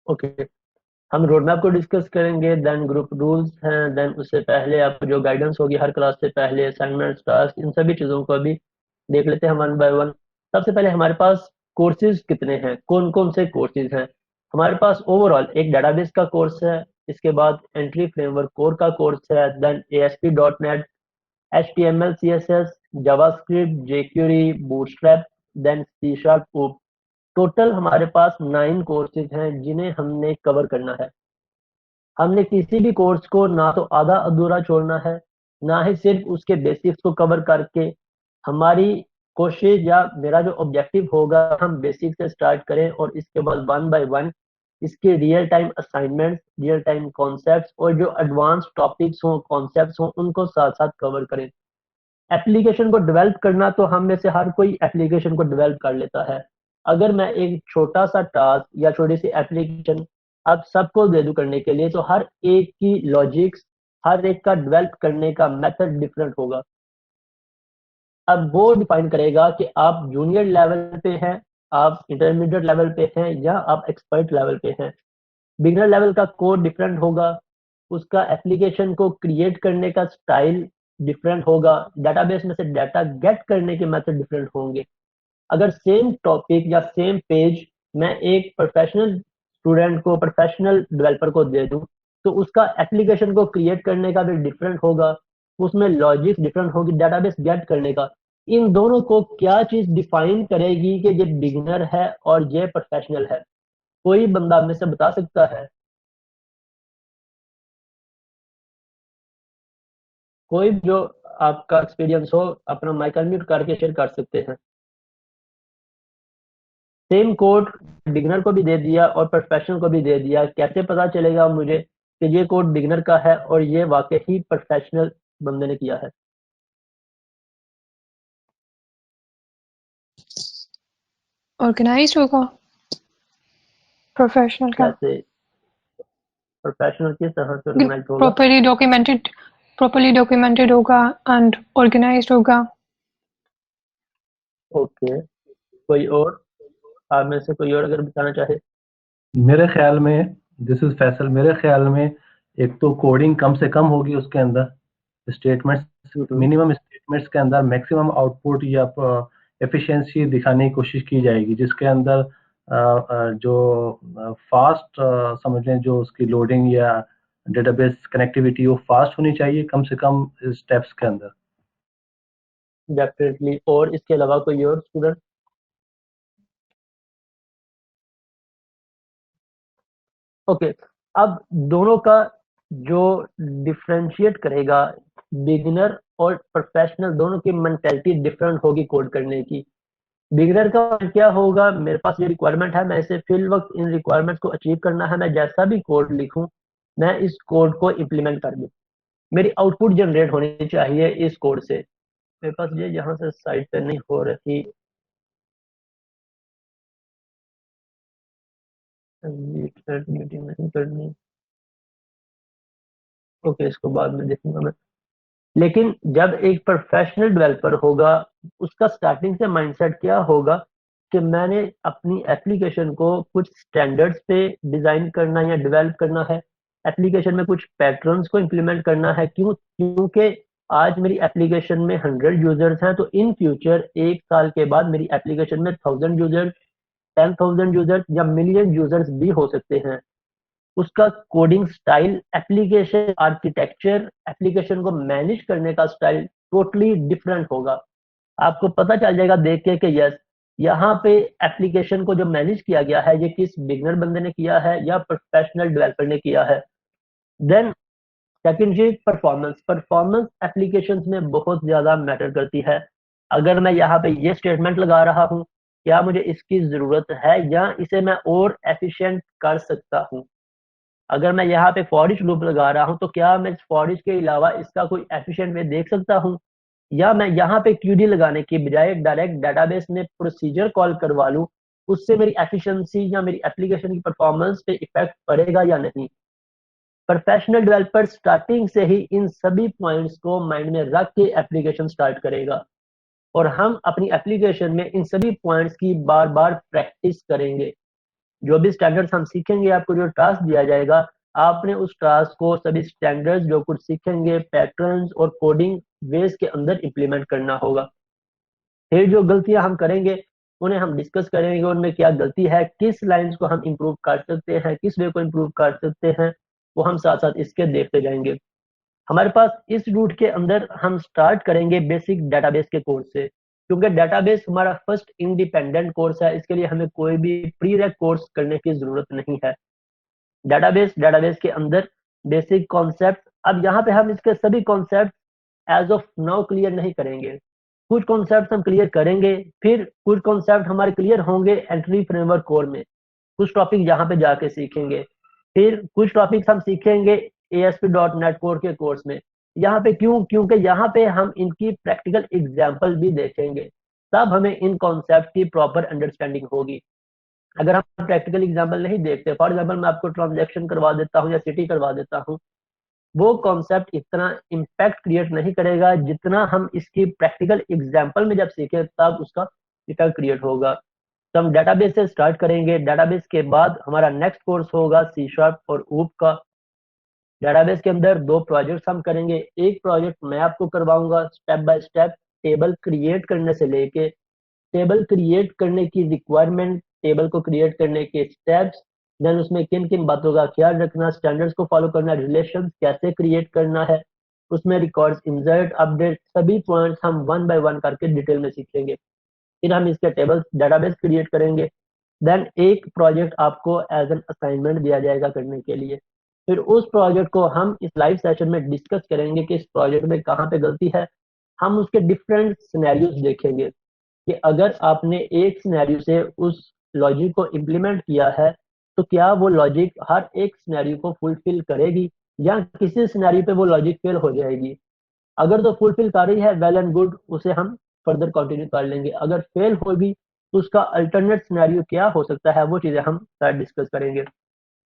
Okay, हम road map को discuss करेंगे, देन ग्रुप रूल्स हैं, देन उससे पहले आपको जो गाइडेंस होगी हर क्लास से पहले, असाइनमेंट टास्क, इन सभी चीज़ों को अभी देख लेते हैं वन बाय वन। सबसे पहले हमारे पास कोर्सेज कितने हैं, कौन कौन से कोर्सेज हैं। हमारे पास ओवरऑल एक डाटाबेस का कोर्स है, इसके बाद एंट्री फ्रेमवर्क कोर का कोर्स है, then ASP.NET, HTML CSS, JavaScript, jQuery, Bootstrap, then C#, total हमारे पास 9 कोर्सेज हैं जिन्हें हमने कवर करना है। हमने किसी भी कोर्स को ना तो आधा अधूरा छोड़ना है, ना ही सिर्फ उसके बेसिक्स को कवर करके। हमारी कोशिश या मेरा जो ऑब्जेक्टिव होगा, हम बेसिक से स्टार्ट करें और इसके बाद वन बाय वन इसके real time assignments, real time concepts और जो एडवांस टॉपिक्स हों, कॉन्सेप्ट्स हों, उनको साथ साथ कवर करें। एप्लीकेशन को डेवलप करना तो हम में से हर कोई एप्लीकेशन को डेवलप कर लेता है। अगर मैं एक छोटा सा टास्क या छोटी सी एप्लीकेशन अब सबको दे दूं करने के लिए, तो हर एक की लॉजिक्स, हर एक का डेवलप करने का मेथड डिफरेंट होगा। अब वो डिफाइन करेगा कि आप जूनियर लेवल पे हैं, आप इंटरमीडिएट लेवल पे हैं, या आप एक्सपर्ट लेवल पे हैं। बिगिनर लेवल का कोड डिफरेंट होगा, उसका एप्लीकेशन को क्रिएट करने का स्टाइल डिफरेंट होगा, डेटाबेस में से डाटा गेट करने के मेथड डिफरेंट होंगे। अगर सेम टॉपिक या सेम पेज मैं एक प्रोफेशनल स्टूडेंट को, प्रोफेशनल डेवलपर को दे दूं, तो उसका एप्लीकेशन को क्रिएट करने का भी डिफरेंट होगा, उसमें लॉजिक डिफरेंट होगी डेटाबेस गेट करने का। इन दोनों को क्या चीज डिफाइन करेगी कि ये बिगिनर है और ये प्रोफेशनल है? कोई बंदा में से बता सकता है? कोई भी जो आपका एक्सपीरियंस हो, अपना माइक अनम्यूट करके शेयर कर सकते हैं। सेम कोड बिगनर को भी दे दिया और प्रोफेशनल को भी दे दिया, कैसे पता चलेगा मुझे कि ये कोड बिगनर का है और ये वाकई ही प्रोफेशनल बंदे ने किया है? ऑर्गेनाइज्ड होगा, प्रोफेशनल का कैसे प्रोफेशनल किस तरह से ऑर्गेनाइज होगा? प्रॉपर्ली डॉक्यूमेंटेड होगा एंड ऑर्गेनाइज्ड होगा। ओके, कोई और आप में से कोई और अगर बताना चाहे? मेरे ख्याल में, दिस इज फैसल, मेरे ख्याल में एक तो कोडिंग कम से कम होगी उसके अंदर, स्टेटमेंट्स हम्म, मिनिमम स्टेटमेंट्स के अंदर मैक्सिमम आउटपुट या एफिशिएंसी दिखाने की कोशिश की जाएगी, जिसके अंदर जो फास्ट समझ लें, जो उसकी लोडिंग या डेटाबेस कनेक्टिविटी वो फास्ट होनी चाहिए कम से कम स्टेप्स के अंदर। डेफिनेटली। और इसके अलावा कोई और स्टूडेंट? ओके, अब दोनों का जो डिफरेंशिएट करेगा, बिगिनर और प्रोफेशनल दोनों की मेंटेलिटी डिफरेंट होगी कोड करने की। बिगिनर का क्या होगा, मेरे पास ये रिक्वायरमेंट है, मैं इसे फिल वक्त इन रिक्वायरमेंट्स को अचीव करना है, मैं जैसा भी कोड लिखूं मैं इस कोड को इम्प्लीमेंट कर दूं, मेरी आउटपुट जनरेट होनी चाहिए इस कोड से। मेरे पास ये यहाँ से साइड पे नहीं हो रही, मीटिंग नहीं करनी। ओके, इसको बाद में देखूंगा मैं। लेकिन जब एक प्रोफेशनल डेवलपर होगा, उसका स्टार्टिंग से माइंडसेट क्या होगा कि मैंने अपनी एप्लीकेशन को कुछ स्टैंडर्ड्स पे डिजाइन करना या डेवलप करना है, एप्लीकेशन में कुछ पैटर्न्स को इम्प्लीमेंट करना है। क्योंकि आज मेरी एप्लीकेशन में 100 यूजर्स हैं, तो इन फ्यूचर 1 साल के बाद मेरी एप्लीकेशन में 1000 यूजर्स, 10,000 यूजर्स या मिलियन यूजर्स भी हो सकते हैं। उसका coding style, application architecture, application को मैनेज करने का स्टाइल टोटली डिफरेंट होगा। आपको पता चल जाएगा देख के कि यस, यहाँ पे एप्लीकेशन को जो मैनेज किया गया है ये किस बिगनर बंदे ने किया है या प्रोफेशनल डेवलपर ने किया है। देन सेकंड चीज, परफॉर्मेंस। परफॉर्मेंस एप्लीकेशंस में बहुत ज्यादा मैटर करती है। अगर मैं यहाँ पे ये स्टेटमेंट लगा रहा हूँ, क्या मुझे इसकी जरूरत है या इसे मैं और एफिशिएंट कर सकता हूँ? अगर मैं यहाँ पे फॉर ईच लूप लगा रहा हूँ, तो क्या मैं इस फॉर ईच के अलावा इसका कोई एफिशिएंट वे देख सकता हूँ, या मैं यहाँ पे क्यूडी लगाने की बजाय डायरेक्ट डेटाबेस में प्रोसीजर कॉल करवा लूँ, उससे मेरी एफिशिएंसी या मेरी एप्लीकेशन की परफॉर्मेंस पे इफेक्ट पड़ेगा या नहीं? प्रोफेशनल डेवलपर स्टार्टिंग से ही इन सभी पॉइंट्स को माइंड में रख के एप्लीकेशन स्टार्ट करेगा, और हम अपनी एप्लीकेशन में इन सभी पॉइंट्स की बार बार प्रैक्टिस करेंगे। जो भी स्टैंडर्ड्स हम सीखेंगे, आपको जो टास्क दिया जाएगा, आपने उस टास्क को सभी स्टैंडर्ड्स जो कुछ सीखेंगे, पैटर्न्स और कोडिंग वेज के अंदर इम्प्लीमेंट करना होगा। फिर जो गलतियां हम करेंगे उन्हें हम डिस्कस करेंगे, उनमें क्या गलती है, किस लाइंस को हम इम्प्रूव कर सकते हैं, किस वे को इम्प्रूव कर सकते हैं, वो हम साथ साथ इसके देखते जाएंगे। हमारे पास इस रूट के अंदर हम स्टार्ट करेंगे बेसिक डेटाबेस के कोर्स से, क्योंकि डेटाबेस हमारा फर्स्ट इंडिपेंडेंट कोर्स है, इसके लिए हमें कोई भी प्री रेक कोर्स करने की जरूरत नहीं है। डेटाबेस के अंदर बेसिक कॉन्सेप्ट, अब यहाँ पे हम इसके सभी concept as of now clear नहीं करेंगे, कुछ कॉन्सेप्ट हम क्लियर करेंगे, फिर कुछ कॉन्सेप्ट हमारे क्लियर होंगे एंट्री फ्रेमवर्क कोर में, कुछ टॉपिक यहाँ पे जाके सीखेंगे, फिर कुछ टॉपिक्स हम सीखेंगे ASP.NET कोर के कोर्स में। यहाँ पे क्यों? क्योंकि यहाँ पे हम इनकी प्रैक्टिकल एग्जाम्पल भी देखेंगे, तब हमें इन कॉन्सेप्ट की प्रॉपर अंडरस्टैंडिंग होगी। अगर हम प्रैक्टिकल एग्जाम्पल नहीं देखते, फॉर एग्जाम्पल मैं आपको ट्रांजेक्शन करवा देता हूँ या सिटी करवा देता हूँ, वो कॉन्सेप्ट इतना इम्पैक्ट क्रिएट नहीं करेगा जितना हम इसकी प्रैक्टिकल एग्जाम्पल में जब सीखे तब उसका इफेक्ट क्रिएट होगा। तो हम डेटाबेस से स्टार्ट करेंगे, डेटाबेस के बाद हमारा नेक्स्ट कोर्स होगा C# और ऊप का। डेटाबेस के अंदर दो प्रोजेक्ट्स हम करेंगे, एक प्रोजेक्ट मैं आपको करवाऊंगा step by step, table create करने से लेके टेबल क्रिएट करने की रिक्वायरमेंट, टेबल को क्रिएट करने के स्टेप्स, देन उसमें किन किन बातों का ख्याल रखना, स्टैंडर्ड्स को फॉलो करना, रिलेशन कैसे क्रिएट करना है, उसमें रिकॉर्ड्स, इंसर्ट, अपडेट, सभी पॉइंट्स हम वन बाय वन करके डिटेल में सीखेंगे। फिर हम इसके टेबल्स डेटाबेस क्रिएट करेंगे। देन एक प्रोजेक्ट आपको एज एन असाइनमेंट दिया जाएगा करने के लिए, फिर उस प्रोजेक्ट को हम इस लाइव सेशन में डिस्कस करेंगे कि इस प्रोजेक्ट में कहाँ पे गलती है। हम उसके डिफरेंट सिनेरियोज देखेंगे कि अगर आपने एक सिनेरियो से उस लॉजिक को इम्प्लीमेंट किया है तो क्या वो लॉजिक हर एक सिनेरियो को फुलफिल करेगी या किसी सिनेरियो पे वो लॉजिक फेल हो जाएगी। अगर तो फुलफिल कर रही है, वेल एंड गुड, उसे हम फर्दर कंटिन्यू कर लेंगे। अगर फेल होगी तो उसका अल्टरनेट सिनेरियो क्या हो सकता है, वो चीजें हम शायद डिस्कस करेंगे।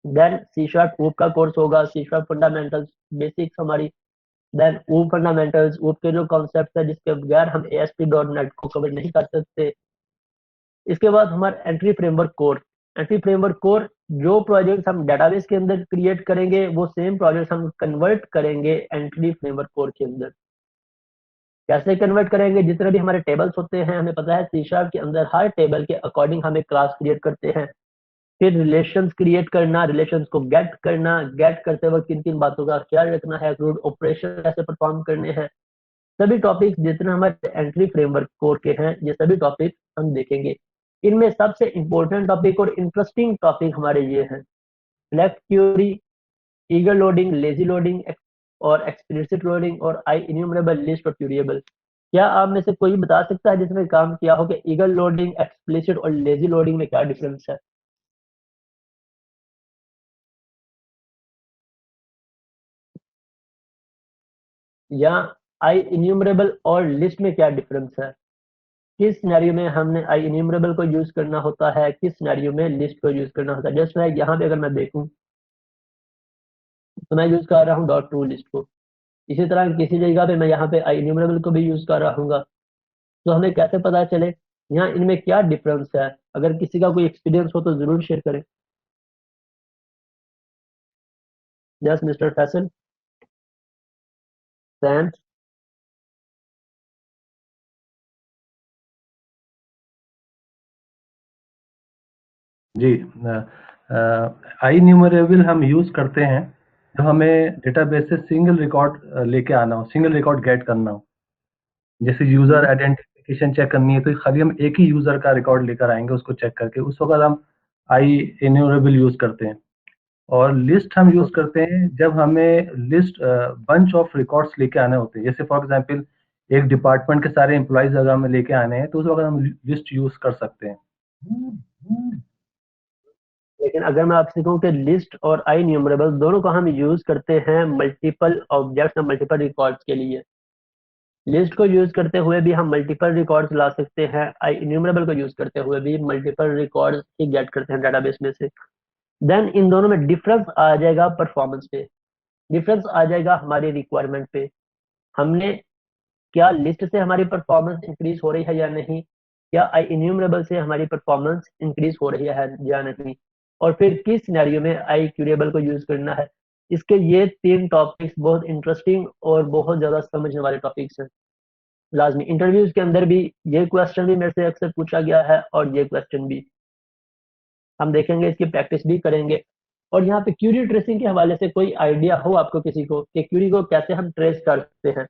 देन C# ऊप का कोर्स होगा, C# फंडामेंटल्स, बेसिक्स हमारी। देन ऊप फंडामेंटल्स, ऊप के जो कॉन्सेप्ट है जिसके बगैर हम ASP.NET को कवर नहीं कर सकते। इसके बाद हमारा entry framework core. Entry framework core, जो प्रोजेक्ट हम डेटाबेस के अंदर क्रिएट करेंगे वो सेम प्रोजेक्ट हम कन्वर्ट करेंगे एंट्री फ्रेमवर्क कोर के अंदर। कैसे कन्वर्ट करेंगे? जितने भी हमारे टेबल्स होते हैं, हमें पता है C# के अंदर हर टेबल के अकॉर्डिंग हमें क्लास क्रिएट करते हैं, फिर रिलेशंस क्रिएट करना, रिलेशंस को गेट करना, गेट करते वक्त किन किन बातों का ख्याल रखना है, रूट ऑपरेशन कैसे परफॉर्म करने हैं, सभी टॉपिक्स जितने हमारे एंट्री फ्रेमवर्क कोर के हैं ये सभी टॉपिक हम देखेंगे। इनमें सबसे इंपॉर्टेंट टॉपिक और इंटरेस्टिंग टॉपिक हमारे ये हैं: flag theory, eager loading, lazy loading और एक्सप्लिसिट लोडिंग, और आई इन्यूमरेबल लिस्ट ऑफ वेरिएबल। क्या आप में से कोई बता सकता है जिसने काम किया हो कि ईगर लोडिंग, एक्सप्लिसिट और लेजी लोडिंग में क्या डिफरेंस है? या आई इन्यूमरेबल और लिस्ट में क्या डिफरेंस है? किस सिनेरियो में हमने आई इन्यूमरेबल को यूज करना होता है, किस सिनेरियो में लिस्ट को यूज करना होता है? जस्ट लाइक यहाँ पे अगर मैं देखूं तो मैं यूज कर रहा हूँ डॉट टू लिस्ट को, इसी तरह किसी जगह पे मैं यहाँ पे आई इन्यूमरेबल को भी यूज कर रहा हूँ। तो हमें कैसे पता चले यहाँ इनमें क्या डिफरेंस है? अगर किसी का कोई एक्सपीरियंस हो तो जरूर शेयर करें। Yes mister Faisal, Sam. जी, आई न्यूमरेबल हम यूज करते हैं तो हमें डेटाबेस से सिंगल रिकॉर्ड लेके आना हो, सिंगल रिकॉर्ड गेट करना हो। जैसे यूजर आइडेंटिफिकेशन चेक करनी है तो खाली हम एक ही यूजर का रिकॉर्ड लेकर आएंगे, उसको चेक करके उस वक्त हम आई इन्यूमरेबल यूज करते हैं। और लिस्ट हम यूज करते हैं जब हमें लिस्ट बंच ऑफ रिकॉर्ड्स लेके आने होते हैं। जैसे फॉर एग्जांपल एक डिपार्टमेंट के सारे एम्प्लॉयज अगर हमें लेके आने हैं तो उस वक्त हम लिस्ट यूज कर सकते हैं। लेकिन अगर मैं आपसे कहूँ कि लिस्ट और आई न्यूमरेबल दोनों को हम यूज करते हैं मल्टीपल ऑब्जेक्ट्स और मल्टीपल रिकॉर्ड्स के लिए। लिस्ट को यूज करते हुए भी हम मल्टीपल रिकॉर्ड्स ला सकते हैं, आई इन्यूमरेबल को यूज करते हुए भी मल्टीपल रिकॉर्ड्स ही गेट करते हैं डेटाबेस में से। देन इन दोनों में डिफरेंस आ जाएगा परफॉर्मेंस पे, डिफरेंस आ जाएगा हमारी रिक्वायरमेंट पे। हमने क्या लिस्ट से हमारी परफॉर्मेंस इंक्रीज हो रही है या नहीं, या आई इन्यूमरेबल से हमारी परफॉर्मेंस इंक्रीज हो रही है या नहीं। और फिर किस सिनेरियो में आई क्यूरेबल को यूज करना है। इसके ये 3 टॉपिक्स बहुत इंटरेस्टिंग और बहुत ज्यादा समझने वाले टॉपिक्स हैं। लाजमी इंटरव्यूज के अंदर भी ये क्वेश्चन भी मेरे से अक्सर पूछा गया है और ये क्वेश्चन भी हम देखेंगे, इसकी प्रैक्टिस भी करेंगे। और यहाँ पे क्यूरी ट्रेसिंग के हवाले से कोई आइडिया हो आपको किसी को कि क्यूरी को कैसे हम ट्रेस कर सकते हैं।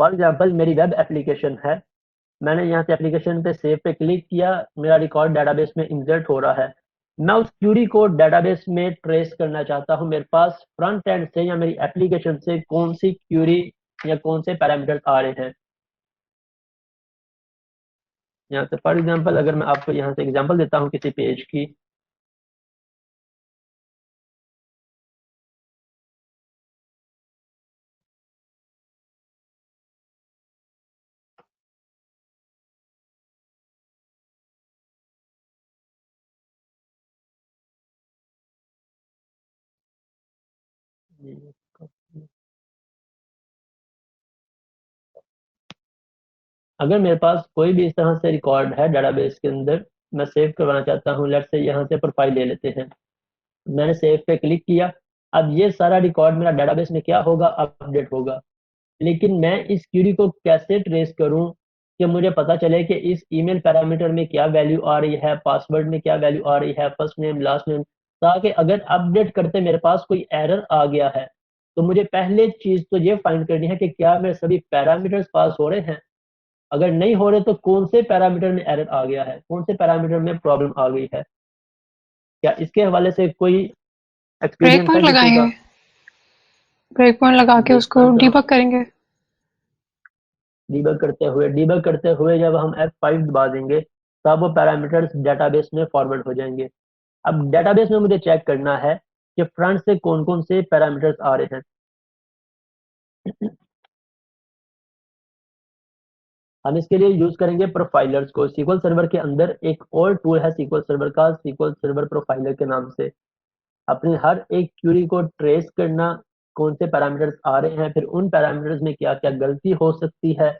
फॉर एग्जाम्पल मेरी वेब एप्लीकेशन है, मैंने यहाँ से एप्लीकेशन पे सेव पे क्लिक किया, मेरा रिकॉर्ड डाटाबेस में इंसर्ट हो रहा है। मैं उस क्यूरी को डाटाबेस में ट्रेस करना चाहता हूँ, मेरे पास फ्रंट एंड से या मेरी एप्लीकेशन से कौन सी क्यूरी या कौन से पैरामीटर्स आ रहे हैं। यहाँ से फॉर एग्जाम्पल अगर मैं आपको यहाँ से एग्जाम्पल देता हूँ किसी पेज की, अगर मेरे पास कोई भी इस तरह से रिकॉर्ड है डाटाबेस के अंदर, मैं सेव करवाना चाहता हूँ, लेट्स से यहाँ से प्रोफाइल ले लेते हैं, मैंने सेव पे क्लिक किया। अब ये सारा रिकॉर्ड मेरा डाटाबेस में क्या होगा, अपडेट होगा। लेकिन मैं इस क्यूरी को कैसे ट्रेस करूं कि मुझे पता चले कि इस ईमेल पैरामीटर में क्या वैल्यू आ रही है, पासवर्ड में क्या वैल्यू आ रही है, फर्स्ट नेम लास्ट नेम, ताकि अगर अपडेट करते मेरे पास कोई एरर आ गया है तो मुझे पहले चीज तो ये फाइंड करनी है कि क्या मेरे सभी पैरामीटर्स पास हो रहे हैं। अगर नहीं हो रहे तो कौन से पैरामीटर में एरर आ गया है, कौन से पैरामीटर में प्रॉब्लम आ गई है। क्या इसके हवाले से कोई ब्रेक एक्सपीरियंस है पॉइंट किसी लगाएंगे, का। ब्रेक पॉइंट लगा के ब्रेक उसको पॉइंट का डीबग करेंगे। डीबग करते हुए जब हम F5 दबा देंगे तब वो पैरामीटर्स डेटाबेस में फॉरवर्ड हो जाएंगे। अब डेटाबेस में मुझे चेक करना है कि फ्रंट से कौन कौन से पैरामीटर्स आ रहे हैं। हम इसके लिए यूज करेंगे प्रोफाइलर्स को। SQL सर्वर के अंदर एक और टूल है SQL सर्वर का, SQL सर्वर प्रोफाइलर के नाम से। अपनी हर एक क्यूरी को ट्रेस करना, कौन से पैरामीटर्स आ रहे हैं, फिर उन पैरामीटर्स में क्या क्या गलती हो सकती है,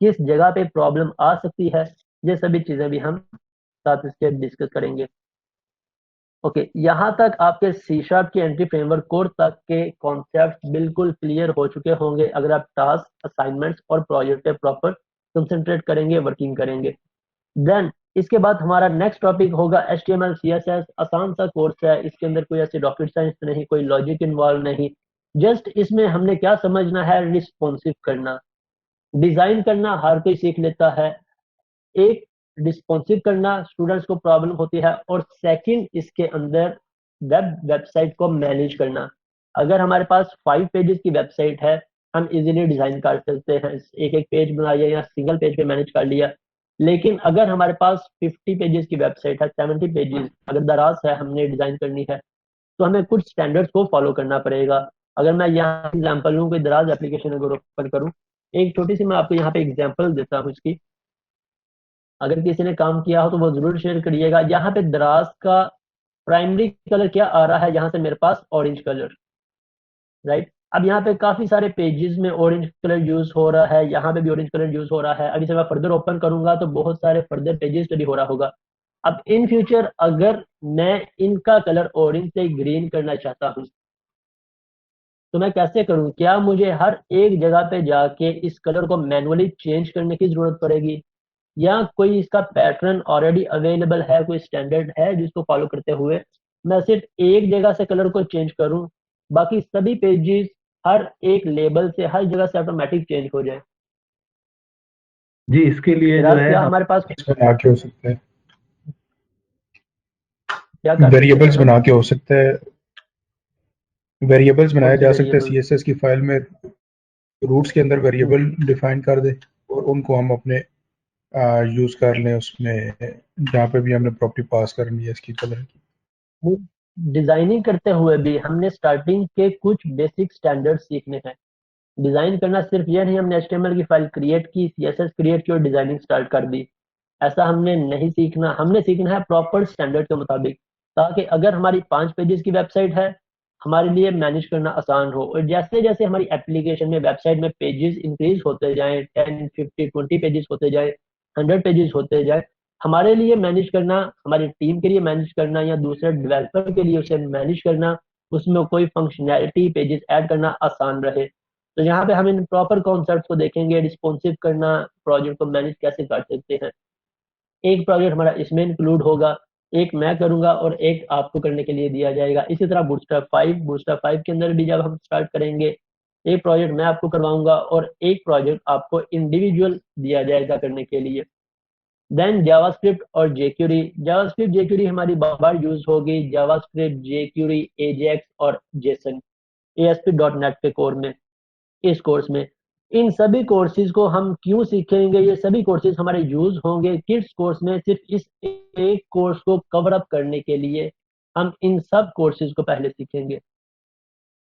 किस जगह पे प्रॉब्लम आ सकती है, ये सभी चीजें भी हम साथ इसके डिस्कस करेंगे। ओके, यहाँ तक आपके C# के एंट्री फ्रेमवर्क कोड तक के कॉन्सेप्ट बिल्कुल क्लियर हो चुके होंगे अगर आप टास्क, असाइनमेंट्स और प्रोजेक्ट पे प्रॉपर कंसंट्रेट करेंगे, वर्किंग करेंगे। देन इसके बाद हमारा नेक्स्ट टॉपिक होगा HTML CSS। आसान सा कोर्स है, इसके अंदर कोई ऐसी रॉकेट साइंस नहीं, कोई लॉजिक इन्वॉल्व नहीं। जस्ट इसमें हमने क्या समझना है, रिस्पॉन्सिव करना। डिजाइन करना हर कोई सीख लेता है, एक रिस्पॉन्सिव करना स्टूडेंट्स को प्रॉब्लम होती है, और सेकंड इसके अंदर वेबसाइट को मैनेज करना। अगर हमारे पास 5 पेजेस की वेबसाइट है, हम इजीली डिजाइन कर सकते हैं, एक एक पेज बनाया या सिंगल पेज पे मैनेज कर लिया। लेकिन अगर हमारे पास 50 पेजेस की वेबसाइट है, 70 पेजेस अगर दराज है, हमने डिजाइन करनी है, तो हमें कुछ स्टैंडर्ड्स को फॉलो करना पड़ेगा। अगर मैं यहाँ एग्जाम्पल लूँ, कोई दराज एप्लीकेशन अगर ओपन करूँ, एक छोटी सी मैं आपको यहाँ पे एग्जाम्पल देता हूँ इसकी। अगर किसी ने काम किया हो तो वो जरूर शेयर करिएगा। यहाँ पे दराज का प्राइमरी कलर क्या आ रहा है, यहाँ से मेरे पास ऑरेंज कलर, राइट। अब यहाँ पे काफी सारे पेजेस में ऑरेंज कलर यूज हो रहा है, यहाँ पे भी ऑरेंज कलर यूज हो रहा है। अभी से मैं फर्दर ओपन करूंगा तो बहुत सारे फर्दर पेजेस पे भी हो रहा होगा। अब इन फ्यूचर अगर मैं इनका कलर ऑरेंज से ग्रीन करना चाहता हूँ तो मैं कैसे करूँ, क्या मुझे हर एक जगह पे जाके इस कलर को मैनुअली चेंज करने की जरूरत पड़ेगी, या कोई इसका पैटर्न ऑलरेडी अवेलेबल है, कोई स्टैंडर्ड है जिसको फॉलो करते हुए मैं सिर्फ एक जगह से कलर को चेंज करूं, बाकी सभी पेजेस हर एक लेबल से हर जगह से ऑटोमेटिक चेंज हो जाए। जी, इसके लिए जो फिलहाल है क्या हम हमारे पास बना के हो सकता है, क्या कर सकते वेरिएबल्स हैं हम, बना के हो सकता है, वेरिएबल्स कौन बनाया से जा सकता है वेरिएबल। CSS की फाइल में, रूट्स के अंदर वेरिएबल डिफाइन कर दे और उनको हम अपने यूज कर लें उसमें, जहाँ पे भी हमने प्रॉपर्टी पास करनी है इसकी कलर की। डिजाइनिंग करते हुए भी हमने स्टार्टिंग के कुछ बेसिक स्टैंडर्ड सीखने हैं। डिजाइन करना सिर्फ यह नहीं हमने HTML की फाइल क्रिएट की, CSS क्रिएट की और डिजाइनिंग स्टार्ट कर दी, ऐसा हमने नहीं सीखना। हमने सीखना है प्रॉपर स्टैंडर्ड के मुताबिक, ताकि अगर हमारी 5 पेजेस की वेबसाइट है, हमारे लिए मैनेज करना आसान हो। और जैसे जैसे हमारी एप्लीकेशन में, वेबसाइट में पेजेस इंक्रीज होते जाएं, 10, 50, 20 पेजेस होते जाए, 100 पेजेस होते जाए, हमारे लिए मैनेज करना, हमारी टीम के लिए मैनेज करना या दूसरे डेवलपर के लिए उसे मैनेज करना, उसमें कोई फंक्शनैलिटी पेजेस ऐड करना आसान रहे। तो यहाँ पे हम इन प्रॉपर कॉन्सेप्ट को देखेंगे, रिस्पॉन्सिव करना, प्रोजेक्ट को मैनेज कैसे कर सकते हैं। एक प्रोजेक्ट हमारा इसमें इंक्लूड होगा, एक मैं करूंगा और एक आपको करने के लिए दिया जाएगा। इसी तरह बूटस्ट्रैप 5 के अंदर भी जब हम स्टार्ट करेंगे, एक प्रोजेक्ट मैं आपको करवाऊंगा और एक प्रोजेक्ट आपको इंडिविजुअल दिया जाएगा करने के लिए। देन जावास्क्रिप्ट और जेक्यूरी हमारी बार यूज होगी, जावास्क्रिप्ट, जेक्यूरी, एजेक्स और जेसन ASP.NET के कोर में, इस कोर्स में। इन सभी कोर्सेज को हम क्यों सीखेंगे, ये सभी कोर्सेज हमारे यूज होंगे किस कोर्स में, सिर्फ इस एक कोर्स को कवर अप करने के लिए हम इन सब कोर्सेज को पहले सीखेंगे।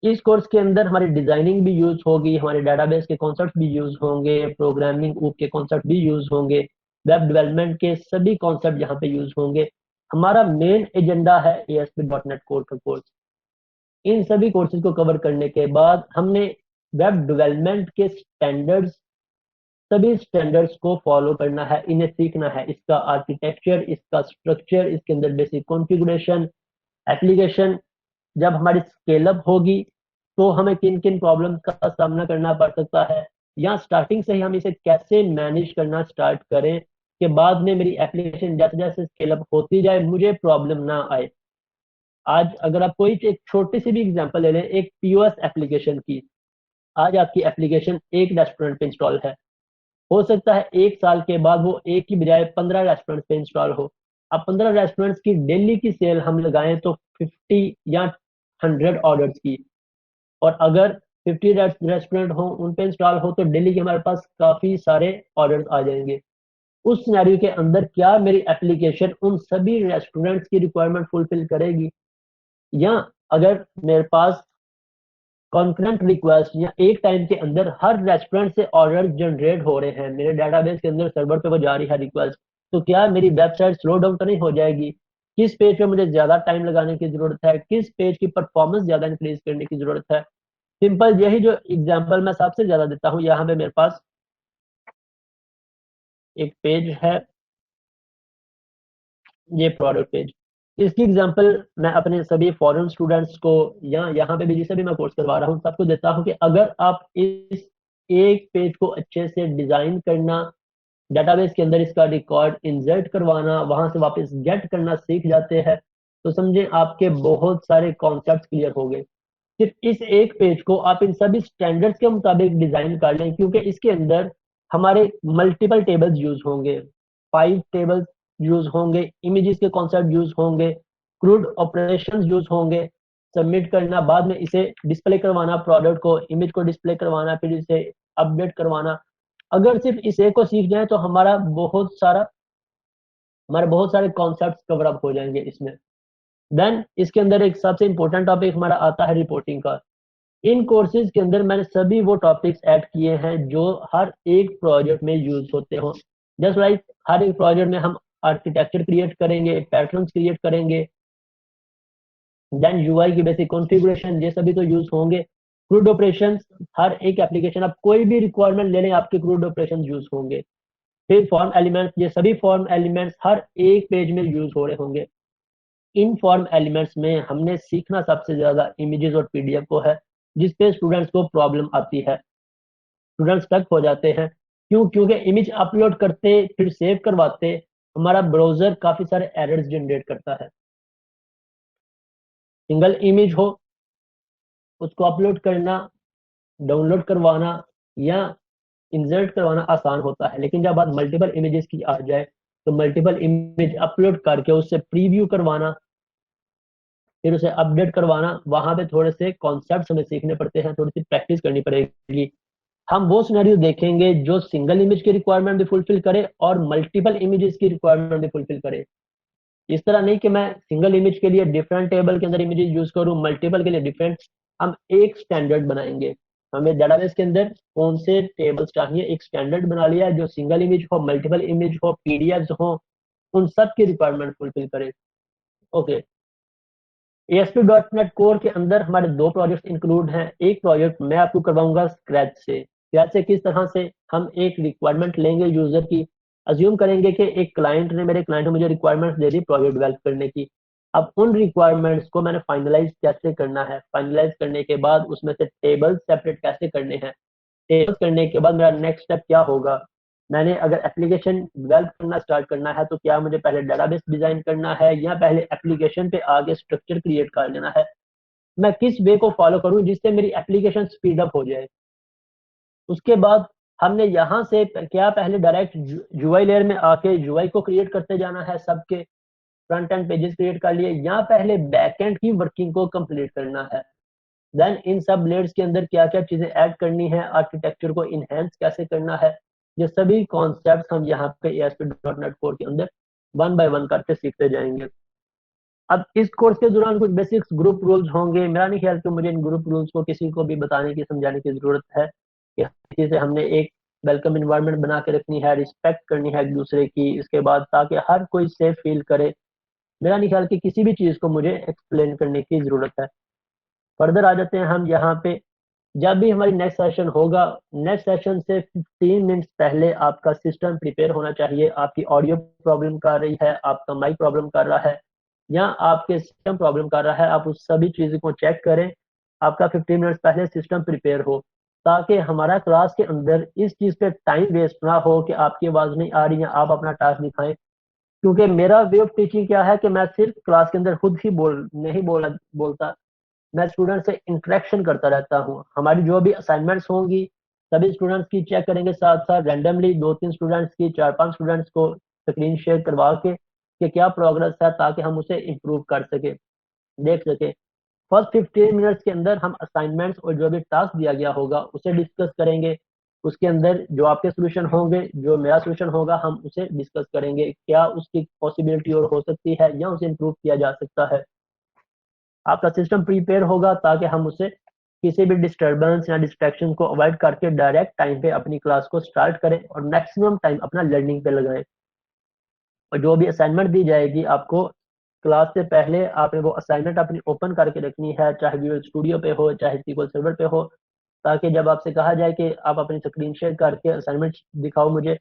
इस कोर्स के अंदर हमारी डिजाइनिंग भी यूज होगी, हमारे डाटाबेस के कॉन्सेप्ट भी यूज होंगे, प्रोग्रामिंग ऊप के कॉन्सेप्ट भी यूज होंगे, वेब डेवलपमेंट के सभी कॉन्सेप्ट यहाँ पे यूज होंगे। हमारा मेन एजेंडा है ASP.NET कोर का कोर्स। इन सभी कोर्सेज को कवर करने के बाद हमने वेब डेवलपमेंट के स्टैंडर्ड्स, सभी स्टैंडर्ड्स को फॉलो करना है, इन्हें सीखना है, इसका आर्किटेक्चर, इसका स्ट्रक्चर, इसके अंदर बेसिक कॉन्फ़िगरेशन, एप्लीकेशन जब हमारी स्केल अप होगी तो हमें किन किन प्रॉब्लम्स का सामना करना पड़ सकता है, या स्टार्टिंग से ही हम इसे कैसे मैनेज करना स्टार्ट करें कि बाद में मेरी एप्लीकेशन जैसे जैसे स्केल अप होती जाए मुझे प्रॉब्लम ना आए। आज अगर आप कोई एक छोटी सी भी एग्जांपल ले लें, एक POS एप्लीकेशन की, आज आपकी एप्लीकेशन एक रेस्टोरेंट पे इंस्टॉल है, हो सकता है 1 साल के बाद वो एक की बजाय 15 रेस्टोरेंट पे इंस्टॉल हो। अब 15 रेस्टोरेंट्स की डेली की सेल हम लगाएं तो 50 या 100 ऑर्डर्स की, और अगर 50 रेस्टोरेंट हो उन पे इंस्टॉल हो तो डेली के हमारे पास काफी सारे ऑर्डर्स आ जाएंगे। उस सिनेरियो के अंदर क्या मेरी एप्लीकेशन उन सभी रेस्टोरेंट्स की रिक्वायरमेंट फुलफिल करेगी, या अगर मेरे पास कॉन्करेंट रिक्वेस्ट या एक टाइम के अंदर हर रेस्टोरेंट से ऑर्डर जनरेट हो रहे हैं, मेरे डाटाबेस के अंदर सर्वर पे वो जा रही है रिक्वेस्ट, तो क्या मेरी वेबसाइट स्लो डाउन तो नहीं हो जाएगी? किस पेज पे मुझे ज्यादा टाइम लगाने की जरूरत है, किस पेज की परफॉर्मेंस ज्यादा इंक्रीज करने की जरूरत है? सिंपल यही जो एग्जांपल मैं सबसे ज्यादा देता हूँ, यहाँ पे मेरे पास एक पेज है, ये प्रोडक्ट पेज, इसकी एग्जांपल मैं अपने सभी फॉरेन स्टूडेंट्स को या यहाँ पे भी जिसे भी मैं कोर्स करवा रहा हूँ सबको देता हूँ कि अगर आप इस एक पेज को अच्छे से डिजाइन करना, डेटाबेस के अंदर इसका रिकॉर्ड इंसर्ट करवाना, वहां से वापस गेट करना सीख जाते हैं, तो समझे आपके बहुत सारे कॉन्सेप्ट क्लियर हो गए। सिर्फ इस एक पेज को आप इन सभी स्टैंडर्ड्स के मुताबिक डिजाइन कर लें, क्योंकि इसके अंदर हमारे मल्टीपल टेबल्स यूज होंगे, 5 टेबल्स यूज होंगे, इमेजेस के कॉन्सेप्ट यूज होंगे, क्रूड ऑपरेशंस यूज होंगे, सबमिट करना, बाद में इसे डिस्प्ले करवाना, प्रोडक्ट को, इमेज को डिस्प्ले करवाना, फिर इसे अपडेट करवाना। अगर सिर्फ इस एक को सीख जाए तो हमारे बहुत सारे कॉन्सेप्ट्स कवर अप हो जाएंगे इसमें। देन इसके अंदर एक सबसे इंपॉर्टेंट टॉपिक हमारा आता है रिपोर्टिंग का। इन कोर्सेज के अंदर मैंने सभी वो टॉपिक्स ऐड किए हैं जो हर एक प्रोजेक्ट में यूज होते हो। जस्ट लाइक हर एक प्रोजेक्ट में हम आर्किटेक्चर क्रिएट करेंगे, पैटर्न्स क्रिएट करेंगे, देन UI की बेसिक कॉन्फ़िगरेशन, ये सभी तो यूज होंगे। क्रूड ऑपरेशंस, हर एक एप्लीकेशन आप कोई भी रिक्वायरमेंट ले लें आपके क्रूड ऑपरेशंस यूज होंगे। फिर फॉर्म एलिमेंट्स, ये सभी फॉर्म एलिमेंट्स हर एक पेज में यूज हो रहे होंगे। इन फॉर्म एलिमेंट्स में हमने सीखना सबसे ज्यादा इमेजेस और PDF को है, जिसपे स्टूडेंट्स को प्रॉब्लम आती है, स्टूडेंट्स स्टक हो जाते हैं। क्यों? क्योंकि इमेज अपलोड करते फिर सेव करवाते हमारा ब्राउजर काफी सारे एरर्स जनरेट करता है। सिंगल इमेज हो उसको अपलोड करना, डाउनलोड करवाना या इंसर्ट करवाना आसान होता है, लेकिन जब बात मल्टीपल इमेजेस की आ जाए तो मल्टीपल इमेज अपलोड करके उससे प्रीव्यू करवाना, फिर उसे अपडेट करवाना, वहां पे थोड़े से कॉन्सेप्ट हमें सीखने पड़ते हैं, थोड़ी सी प्रैक्टिस करनी पड़ेगी। हम वो सिनेरियो देखेंगे जो सिंगल इमेज की रिक्वायरमेंट भी फुलफिल करे और मल्टीपल इमेजेस की रिक्वायरमेंट भी फुलफिल करे। इस तरह नहीं कि मैं सिंगल इमेज के लिए डिफरेंट टेबल के अंदर इमेजेस यूज करूं, मल्टीपल के लिए डिफरेंट। हम एक स्टैंडर्ड बनाएंगे, हमें डेटाबेस के अंदर कौन से टेबल्स चाहिए, एक स्टैंडर्ड बना लिया जो सिंगल इमेज हो, मल्टीपल इमेज हो, PDFs हो, उन सब की रिक्वायरमेंट फुलफिल करे। ओके, ASP.NET कोर के अंदर हमारे 2 प्रोजेक्ट इंक्लूड हैं। एक प्रोजेक्ट मैं आपको करवाऊंगा स्क्रैच से किस तरह से हम एक रिक्वायरमेंट लेंगे यूजर की, अज्यूम करेंगे कि एक क्लाइंट ने मेरे क्लाइंट ने मुझे requirements they the project develop करने की। अब उन रिक्वायरमेंट्स को मैंने फाइनलाइज कैसे करना है, फाइनलाइज करने के बाद उसमें से टेबल सेपरेट कैसे करने हैं, टेबल करने के बाद मेरा नेक्स्ट स्टेप क्या होगा। मैंने अगर एप्लीकेशन डेवलप करना स्टार्ट करना है तो क्या मुझे पहले डेटाबेस डिजाइन करना है या पहले एप्लीकेशन पे आगे स्ट्रक्चर क्रिएट कर लेना है, मैं किस वे को फॉलो करूं जिससे मेरी एप्लीकेशन स्पीड अप हो जाए। उसके बाद हमने यहाँ से क्या पहले डायरेक्ट यूआई लेयर में आके यूआई को क्रिएट करते जाना है, सबके फ्रंट एंड पेजेस क्रिएट कर लिए, या पहले बैक एंड की वर्किंग को कंप्लीट करना है। देन इन सब लेयर्स के अंदर क्या क्या चीजें ऐड करनी है, आर्किटेक्चर को इनहेंस कैसे करना है, ये सभी कॉन्सेप्ट्स हम यहाँ पे ASP.NET Core के अंदर वन बाय वन करके सीखते जाएंगे। अब इस कोर्स के दौरान कुछ बेसिक्स ग्रुप रूल्स होंगे। मेरा नहीं ख्याल कि मुझे इन ग्रुप रूल्स को किसी को भी बताने की समझाने की जरूरत है कि किसी से हमने एक वेलकम इन्वायरमेंट बना के रखनी है, रिस्पेक्ट करनी है एक दूसरे की, इसके बाद ताकि हर कोई सेफ फील करे। मेरा नहीं ख्याल कि किसी भी चीज को मुझे एक्सप्लेन करने की जरूरत है। फर्दर आ जाते हैं हम यहाँ पे। जब भी हमारी नेक्स्ट सेशन होगा, नेक्स्ट सेशन से 15 मिनट्स पहले आपका सिस्टम प्रिपेयर होना चाहिए। आपकी ऑडियो प्रॉब्लम कर रही है, आपका माइक प्रॉब्लम कर रहा है, या आपके सिस्टम प्रॉब्लम कर रहा है, आप उस सभी चीज़ों को चेक करें। आपका 15 मिनट्स पहले सिस्टम प्रिपेयर हो, ताकि हमारा क्लास के अंदर इस चीज़ पे टाइम वेस्ट ना हो कि आपकी आवाज़ नहीं आ रही है, आप अपना टास्क दिखाएं। क्योंकि मेरा वे ऑफ टीचिंग क्या है कि मैं सिर्फ क्लास के अंदर खुद ही नहीं बोलता, मैं स्टूडेंट से इंटरेक्शन करता रहता हूँ। हमारी जो भी असाइनमेंट्स होंगी सभी स्टूडेंट्स की चेक करेंगे, साथ साथ रैंडमली 2-3 स्टूडेंट्स की, 4-5 स्टूडेंट्स को स्क्रीन शेयर करवा के कि क्या प्रोग्रेस है, ताकि हम उसे इम्प्रूव कर सके, देख सके। फर्स्ट 15 मिनट्स के अंदर हम असाइनमेंट्स और जो भी टास्क दिया गया होगा उसे डिस्कस करेंगे। उसके अंदर जो आपके सोल्यूशन होंगे, जो मेरा सोल्यूशन होगा, हम उसे डिस्कस करेंगे, क्या उसकी पॉसिबिलिटी और हो सकती है या उसे इम्प्रूव किया जा सकता है। आपका सिस्टम प्रिपेयर होगा ताकि हम उसे किसी भी डिस्टर्बेंस या डिस्ट्रैक्शन को अवॉइड करके डायरेक्ट टाइम पे अपनी क्लास को स्टार्ट करें और मैक्सिमम टाइम अपना लर्निंग पे लगाएं। और जो भी असाइनमेंट दी जाएगी आपको क्लास से पहले, आपने वो असाइनमेंट अपनी ओपन करके रखनी है, चाहे विजुअल स्टूडियो पे हो चाहे SQL सर्वर पे हो, ताकि जब आपसे कहा जाए कि आप अपनी स्क्रीन शेयर करके असाइनमेंट दिखाओ, मुझे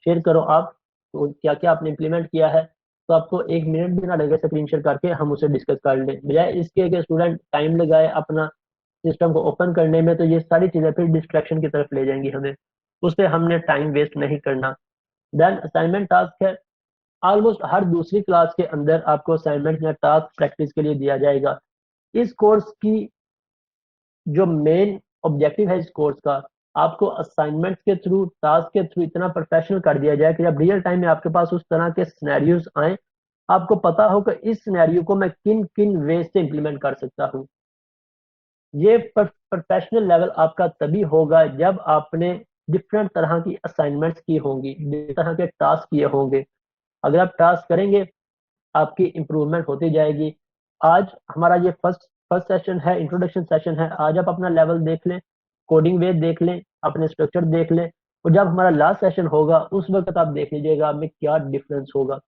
शेयर करो आप तो क्या क्या आपने इम्प्लीमेंट किया है, तो आपको 1 मिनट भी ना लगे स्क्रीन शेयर करके हम उसे डिस्कस कर लें। बजाय इसके कि स्टूडेंट टाइम लगाए अपना सिस्टम को ओपन करने में, तो ये सारी चीज़ें फिर डिस्ट्रैक्शन की तरफ ले जाएंगी हमें, उस पर हमने टाइम वेस्ट नहीं करना। देन असाइनमेंट टास्क है, ऑलमोस्ट हर दूसरी क्लास के अंदर आपको असाइनमेंट या टास्क प्रैक्टिस के लिए दिया जाएगा। इस कोर्स की जो मेन ऑब्जेक्टिव है इस कोर्स का, आपको असाइनमेंट्स के थ्रू, टास्क के थ्रू इतना प्रोफेशनल कर दिया जाए कि जब रियल टाइम में आपके पास उस तरह के सिनेरियोज आए, आपको पता हो कि इस सिनेरियो को मैं किन किन वे से इम्प्लीमेंट कर सकता हूँ। ये प्रोफेशनल लेवल आपका तभी होगा जब आपने डिफरेंट तरह की असाइनमेंट्स की होंगी, डिफरेंट तरह के टास्क किए होंगे। अगर आप टास्क करेंगे आपकी इम्प्रूवमेंट होती जाएगी। आज हमारा ये फर्स्ट फर्स्ट सेशन है, इंट्रोडक्शन सेशन है। आज आप अपना लेवल देख लें, कोडिंग वे देख लें, अपने स्ट्रक्चर देख लें, और जब हमारा लास्ट सेशन होगा उस वक्त आप देख लीजिएगा में क्या डिफरेंस होगा।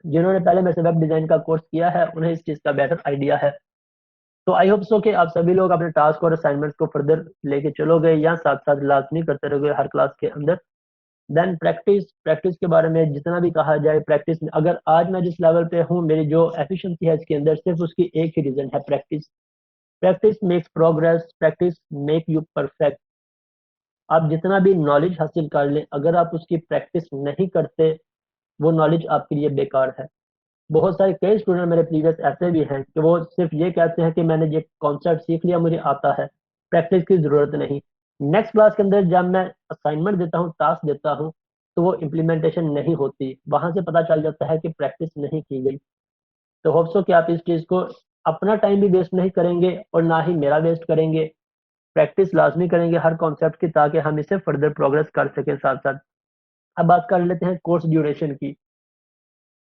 जिन्होंने पहले मेरे से वेब डिजाइन का कोर्स किया है उन्हें इस चीज़ का बेटर आइडिया है। तो आई होप सो कि आप सभी लोग अपने टास्क और असाइनमेंट्स को फर्दर लेके चलोगे या साथ साथ लाजमी करते रहोगे हर क्लास के अंदर। देन प्रैक्टिस के बारे में जितना भी कहा जाए, प्रैक्टिस में अगर आज मैं जिस लेवल पे हूँ, मेरी जो एफिशिएंसी है इसके अंदर, सिर्फ उसकी एक ही रीजन है, practice. Practice makes progress, practice make you perfect. आप जितना भी नॉलेज हासिल कर लें, अगर आप उसकी प्रैक्टिस नहीं करते, वो नॉलेज आपके लिए बेकार है। बहुत सारे कई स्टूडेंट मेरे प्रीवियस ऐसे भी हैं कि वो सिर्फ ये कहते हैं कि मैंने ये कॉन्सेप्ट सीख लिया, मुझे आता है, प्रैक्टिस की जरूरत नहीं। नेक्स्ट क्लास के अंदर जब मैं असाइनमेंट देता हूँ, टास्क देता हूँ, तो वो इम्प्लीमेंटेशन नहीं होती, वहां से पता चल जाता है कि प्रैक्टिस नहीं की गई। तो होप सो कि आप इस चीज को, अपना टाइम भी वेस्ट नहीं करेंगे और ना ही मेरा वेस्ट करेंगे, प्रैक्टिस लाजमी करेंगे हर कॉन्सेप्ट की, ताकि हम इसे फर्दर प्रोग्रेस कर सकें साथ साथ। अब बात कर लेते हैं कोर्स ड्यूरेशन की।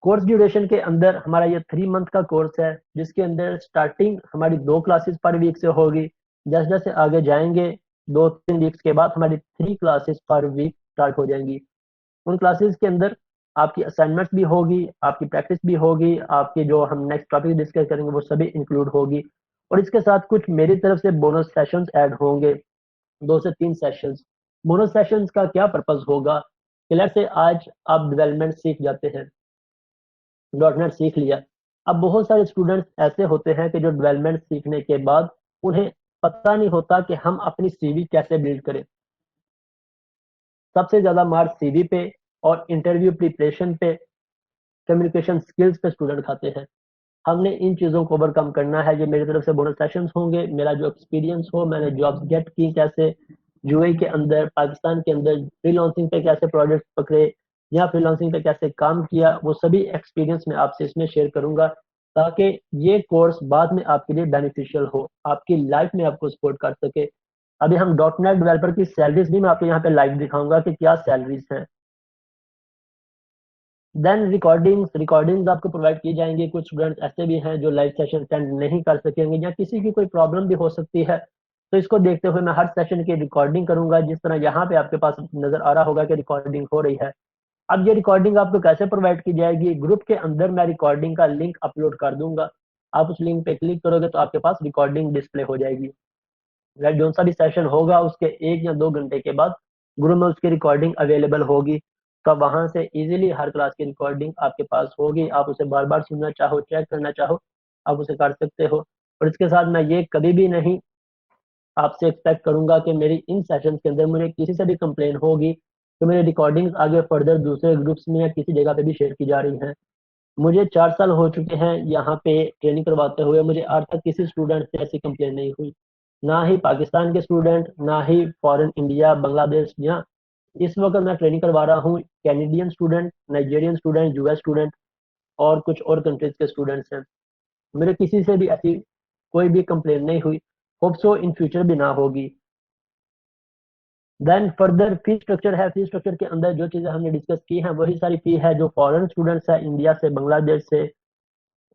कोर्स ड्यूरेशन के अंदर हमारा ये 3 मंथ का कोर्स है, जिसके अंदर स्टार्टिंग हमारी 2 क्लासेस पर वीक से होगी। जैसे जैसे आगे जाएंगे 2-3 वीक्स के बाद हमारी 3 क्लासेस पर वीक स्टार्ट हो जाएंगी। उन क्लासेस के अंदर आपकी असाइनमेंट्स भी होगी, आपकी प्रैक्टिस भी होगी, आपके जो हम नेक्स्ट टॉपिक डिस्कस करेंगे वो सभी इंक्लूड होगी, और इसके साथ कुछ मेरी तरफ से बोनस सेशंस ऐड होंगे, 2 से 3 सेशंस। बोनस सेशंस का क्या पर्पस होगा क्लियर से आज आप डेवलपमेंट सीख जाते हैं, डॉटनेट सीख लिया। अब बहुत सारे स्टूडेंट्स ऐसे होते हैं कि जो डेवलपमेंट सीखने के बाद उन्हें पता नहीं होता कि हम अपनी सीवी कैसे बिल्ड करें। सबसे ज्यादा मार्क्स सीवी पे और इंटरव्यू प्रिपरेशन पे, कम्युनिकेशन स्किल्स पे स्टूडेंट खाते हैं। हमने इन चीज़ों को ओवरकम करना है। ये मेरी तरफ से बोनस सेशंस होंगे, मेरा जो एक्सपीरियंस हो, मैंने जॉब्स गेट की कैसे, यूएई के अंदर, पाकिस्तान के अंदर फ्रीलांसिंग पे कैसे प्रोजेक्ट पकड़े या फ्रीलांसिंग पे कैसे काम किया, वो सभी एक्सपीरियंस मैं आपसे इसमें शेयर करूंगा, ताकि ये कोर्स बाद में आपके लिए बेनिफिशियल हो, आपकी लाइफ में आपको सपोर्ट कर सके। अभी हम डॉट नेट डेवलपर की सैलरीज भी मैं आपको यहाँ पे लाइव दिखाऊंगा कि क्या सैलरीज हैं। देन रिकॉर्डिंग्स आपको प्रोवाइड की जाएंगी। कुछ स्टूडेंट्स ऐसे भी हैं जो लाइव सेशन अटेंड नहीं कर सकेंगे या किसी की कोई प्रॉब्लम भी हो सकती है, तो इसको देखते हुए मैं हर सेशन की रिकॉर्डिंग करूंगा, जिस तरह यहाँ पे आपके पास नजर आ रहा होगा कि रिकॉर्डिंग हो रही है। अब ये रिकॉर्डिंग आपको कैसे प्रोवाइड की जाएगी, ग्रुप के अंदर मैं रिकॉर्डिंग का लिंक अपलोड कर दूंगा। आप उस लिंक पे क्लिक करोगे तो आपके पास रिकॉर्डिंग डिस्प्ले हो जाएगी। जो सा भी सेशन होगा उसके 1 या 2 घंटे के बाद ग्रुप में उसकी रिकॉर्डिंग अवेलेबल होगी, तो वहां से इजीली हर क्लास की रिकॉर्डिंग आपके पास होगी। आप उसे बार बार सुनना चाहो, चेक करना चाहो, आप उसे कर सकते हो। और इसके साथ मैं ये कभी भी नहीं आपसे एक्सपेक्ट करूंगा कि मेरी इन सेशंस के अंदर मुझे किसी से भी कंप्लेन होगी तो मेरी रिकॉर्डिंग्स आगे फर्दर दूसरे ग्रुप्स में या किसी जगह पे भी शेयर की जा रही हैं। मुझे 4 साल हो चुके हैं यहाँ पे ट्रेनिंग करवाते हुए, मुझे आज तक किसी स्टूडेंट से ऐसी कंप्लेन नहीं हुई, ना ही पाकिस्तान के स्टूडेंट, ना ही फॉरेन इंडिया, बांग्लादेश, या इस वक्त मैं ट्रेनिंग करवा रहा हूँ Canadian student, Nigerian student, US student और कुछ और कंट्रीज के स्टूडेंट्स हैं। मेरे किसी से भी ऐसी कोई भी कंप्लेन नहीं हुई, होप सो इन फ्यूचर भी ना होगी। देन फर्दर फी स्ट्रक्चर है। फी स्ट्रक्चर के अंदर जो चीजें हमने डिस्कस की हैं वही सारी फी है जो फॉरेन स्टूडेंट्स है, इंडिया से, बांग्लादेश से,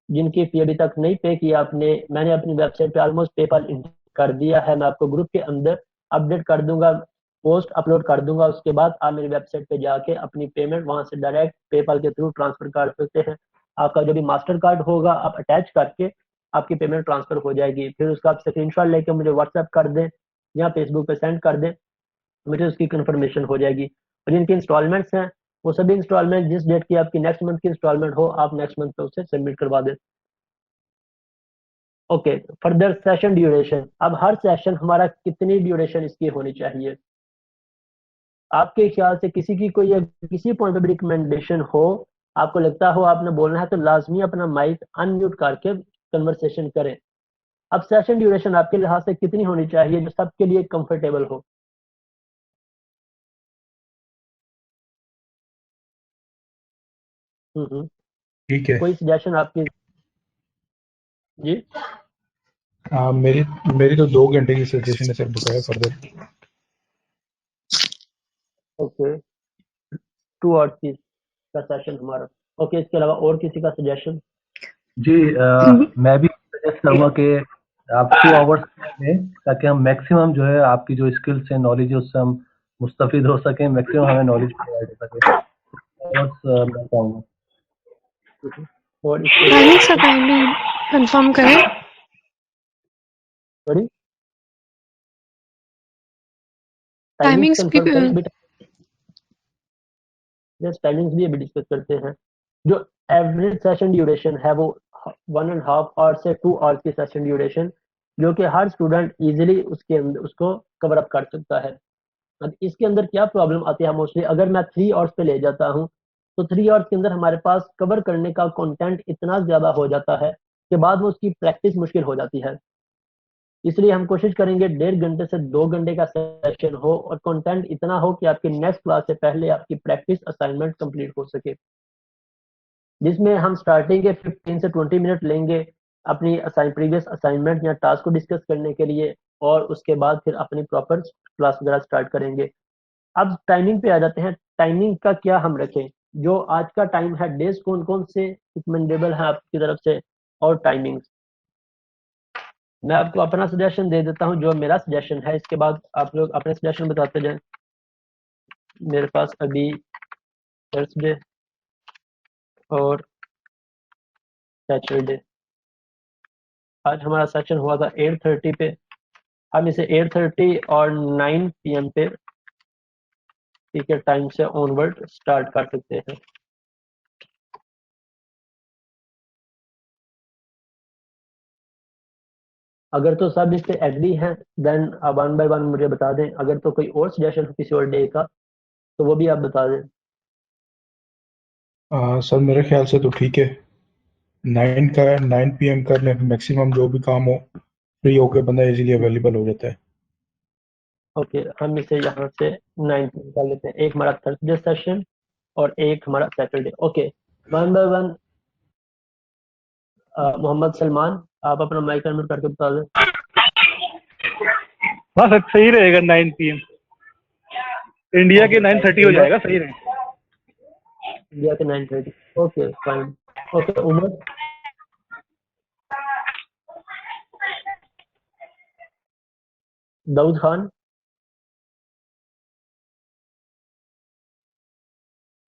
जिनकी फी अभी तक नहीं पे की आपने, मैंने अपनी वेबसाइट पे ऑलमोस्ट पेपाल कर दिया है। मैं आपको ग्रुप के अंदर अपडेट कर दूंगा, पोस्ट अपलोड कर दूंगा, उसके बाद आप मेरी वेबसाइट पे जाके अपनी पेमेंट वहां से डायरेक्ट पेपाल के थ्रू ट्रांसफर कर सकते हैं। आपका जो भी मास्टर कार्ड होगा आप अटैच करके आपकी पेमेंट ट्रांसफर हो जाएगी। फिर उसका आप स्क्रीनशॉट लेके मुझे व्हाट्सएप कर दें या फेसबुक पे सेंड कर दें, मुझे उसकी कंफर्मेशन हो जाएगी। और जिनकी इंस्टॉलमेंट्स हैं वो सभी इंस्टॉलमेंट जिस डेट की आपकी नेक्स्ट मंथ की इंस्टॉलमेंट हो, आप नेक्स्ट मंथ पे उसे सबमिट करवा दें। Okay, further session duration. अब हर सेशन हमारा कितनी ड्यूरेशन इसकी होनी चाहिए, आपके ख्याल से किसी की कोई किसी पॉइंट पे भी रिकमेंडेशन हो, आपको लगता हो आपने बोलना है, तो लाजमी अपना माइक अनम्यूट करके कन्वर्सेशन करें। अब सेशन ड्यूरेशन आपके लिहाज से कितनी होनी चाहिए जो सबके लिए कंफर्टेबल हो? ठीक है। कोई सजेशन आपकी? जी मेरी मेरी तो 2 घंटे की सजेशन है सर, बकाया फर्दर। ओके, 2 आवर्स की का सेशन हमारा। ओके, इसके अलावा और किसी का सजेशन? जी मैं भी सजेस्ट करूंगा कि आप 2 आवर्स लें, ताकि हम मैक्सिमम जो है आपकी जो स्किल्स है, नॉलेज है, उससे हम मुस्तफिद हो सकें, मैक्सिमम हमें नॉलेज प्रोवाइड हो सके। आवर्स मैं चाहूँगा। और इसके टाइमिंग्स का काइंडली कंफर्म करें। सॉरी, टाइमिंग्स टाइमिंग्स भी कंफर्म करें बेटा। यस, टाइमिंग्स भी अभी डिस्कस करते हैं। जो एवरेज सेशन ड्यूरेशन है वो 1.5 आवर से 2 आवर्स की सेशन ड्यूरेशन, जो कि हर स्टूडेंट इजीली उसके अंदर उसको कवर अप कर सकता है। अब इसके अंदर क्या प्रॉब्लम आती है, मोस्टली अगर मैं 3 आवर्स पे ले जाता हूँ तो 3 आवर्स के अंदर हमारे पास कवर करने का कंटेंट इतना ज्यादा हो जाता है कि बाद में उसकी प्रैक्टिस मुश्किल हो जाती है। इसलिए हम कोशिश करेंगे 1.5 घंटे से 2 घंटे का सेशन हो और कंटेंट इतना हो कि आपकी नेक्स्ट क्लास से पहले आपकी प्रैक्टिस असाइनमेंट कंप्लीट हो सके, जिसमें हम स्टार्टिंग के 15 से 20 मिनट लेंगे अपनी प्रीवियस असाइनमेंट या टास्क को डिस्कस करने के लिए, और उसके बाद फिर अपनी प्रॉपर क्लास वगैरह स्टार्ट करेंगे। अब टाइमिंग पे आ जाते हैं, टाइमिंग का क्या हम रखें? जो आज का टाइम है, डेज कौन कौन से रिकमेंडेबल है आपकी तरफ से और टाइमिंग? मैं आपको अपना सजेशन दे देता हूँ, जो मेरा सजेशन है, इसके बाद आप लोग अपने सजेशन बताते जाएं। मेरे पास अभी थर्सडे और सैटरडे, आज हमारा सेशन हुआ था 8:30 पे, हम इसे 8:30 और 9 PM पे ठीक है, टाइम से ऑनवर्ड स्टार्ट कर सकते हैं। अगर तो सब इस पे एग्री हैं देन आप वन बाय वन मुझे बता दें। अगर तो कोई और सजेशन हो किसी और डे का तो वो भी आप बता दें। सर मेरे ख्याल से तो ठीक है, 9 PM कर लें, मैक्सिमम जो भी काम हो फ्री होके बंदा इजीली अवेलेबल हो जाता है। ओके, हम इसे यहाँ से 9 कर लेते हैं। एक हमारा थर्सडे सेशन और एक हमारा Saturday. Okay, one by one. Mohammed Salman, आप अपना माइक अनम्यूट करके बता दें। हाँ सर, सही रहेगा 9 PM। इंडिया के 9:30 हो जाएगा, सही रहेगा। इंडिया के 9:30। Okay fine. Okay Umar, Dawood Khan,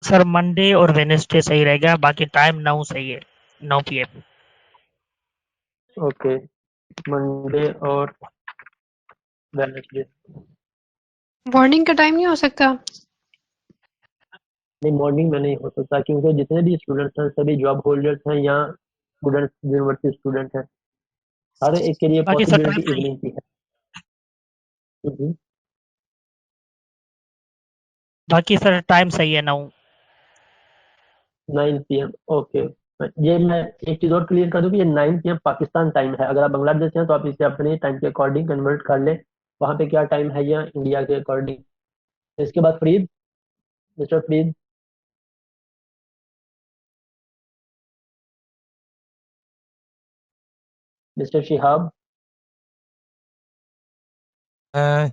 sir Monday और वेनेसडे सही रहेगा, बाकी टाइम 9 सही है, 9 PM। ओके मंडे और वेडनेसडे। मॉर्निंग का टाइम नहीं हो सकता? नहीं, मॉर्निंग में नहीं हो सकता क्योंकि जितने भी स्टूडेंट्स हैं सभी जॉब होल्डर्स हैं या स्टूडेंट, यूनिवर्सिटी स्टूडेंट हैं। हर एक के लिए बाकी सर टाइम पॉसिबिलिटी सही है। इवनिंग की है। हम्म, बाकी सर टाइम सही है 9। 9 PM। ओके, ये मैं एक चीज़ और क्लियर कर दूं कि ये 9 PM पाकिस्तान टाइम है। अगर आप बांग्लादेश हैं तो आप इसे अपने टाइम के अकॉर्डिंग कन्वर्ट कर लें, वहाँ पे क्या टाइम है या इंडिया के अकॉर्डिंग। इसके बाद Farid, mister Farid. Mister Shihab. Uh,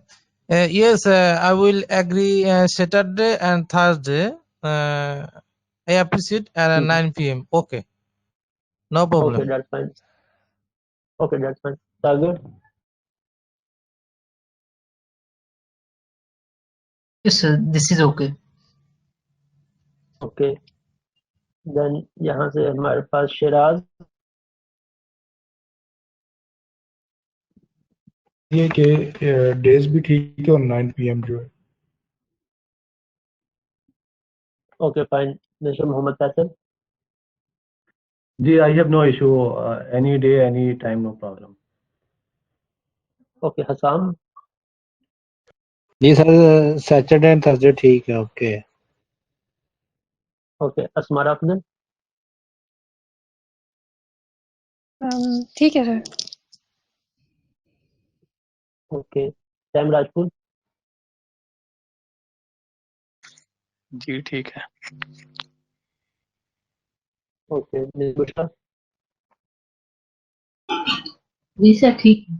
yes, I will agree. Saturday and Thursday. I appreciate at 9 PM. Okay, no okay problem. That's fine. Okay that's fine. Sagar. Yes, sir. This is okay. Okay then यहाँ से हमारे पास शिराज। ये कि days भी ठीक है और 9 PM जो है। Okay fine. Mister Mohammad Faisal. जी, I have no issue, any day any time, no problem. Okay Hasam. जी सर, सैटरडे एंड थर्सडे ठीक है। ओके। ओके असमारा अफजल। ठीक है सर। Okay Sam Rajput. जी ठीक है। Okay miss Bushra. जी सर, ठीक है।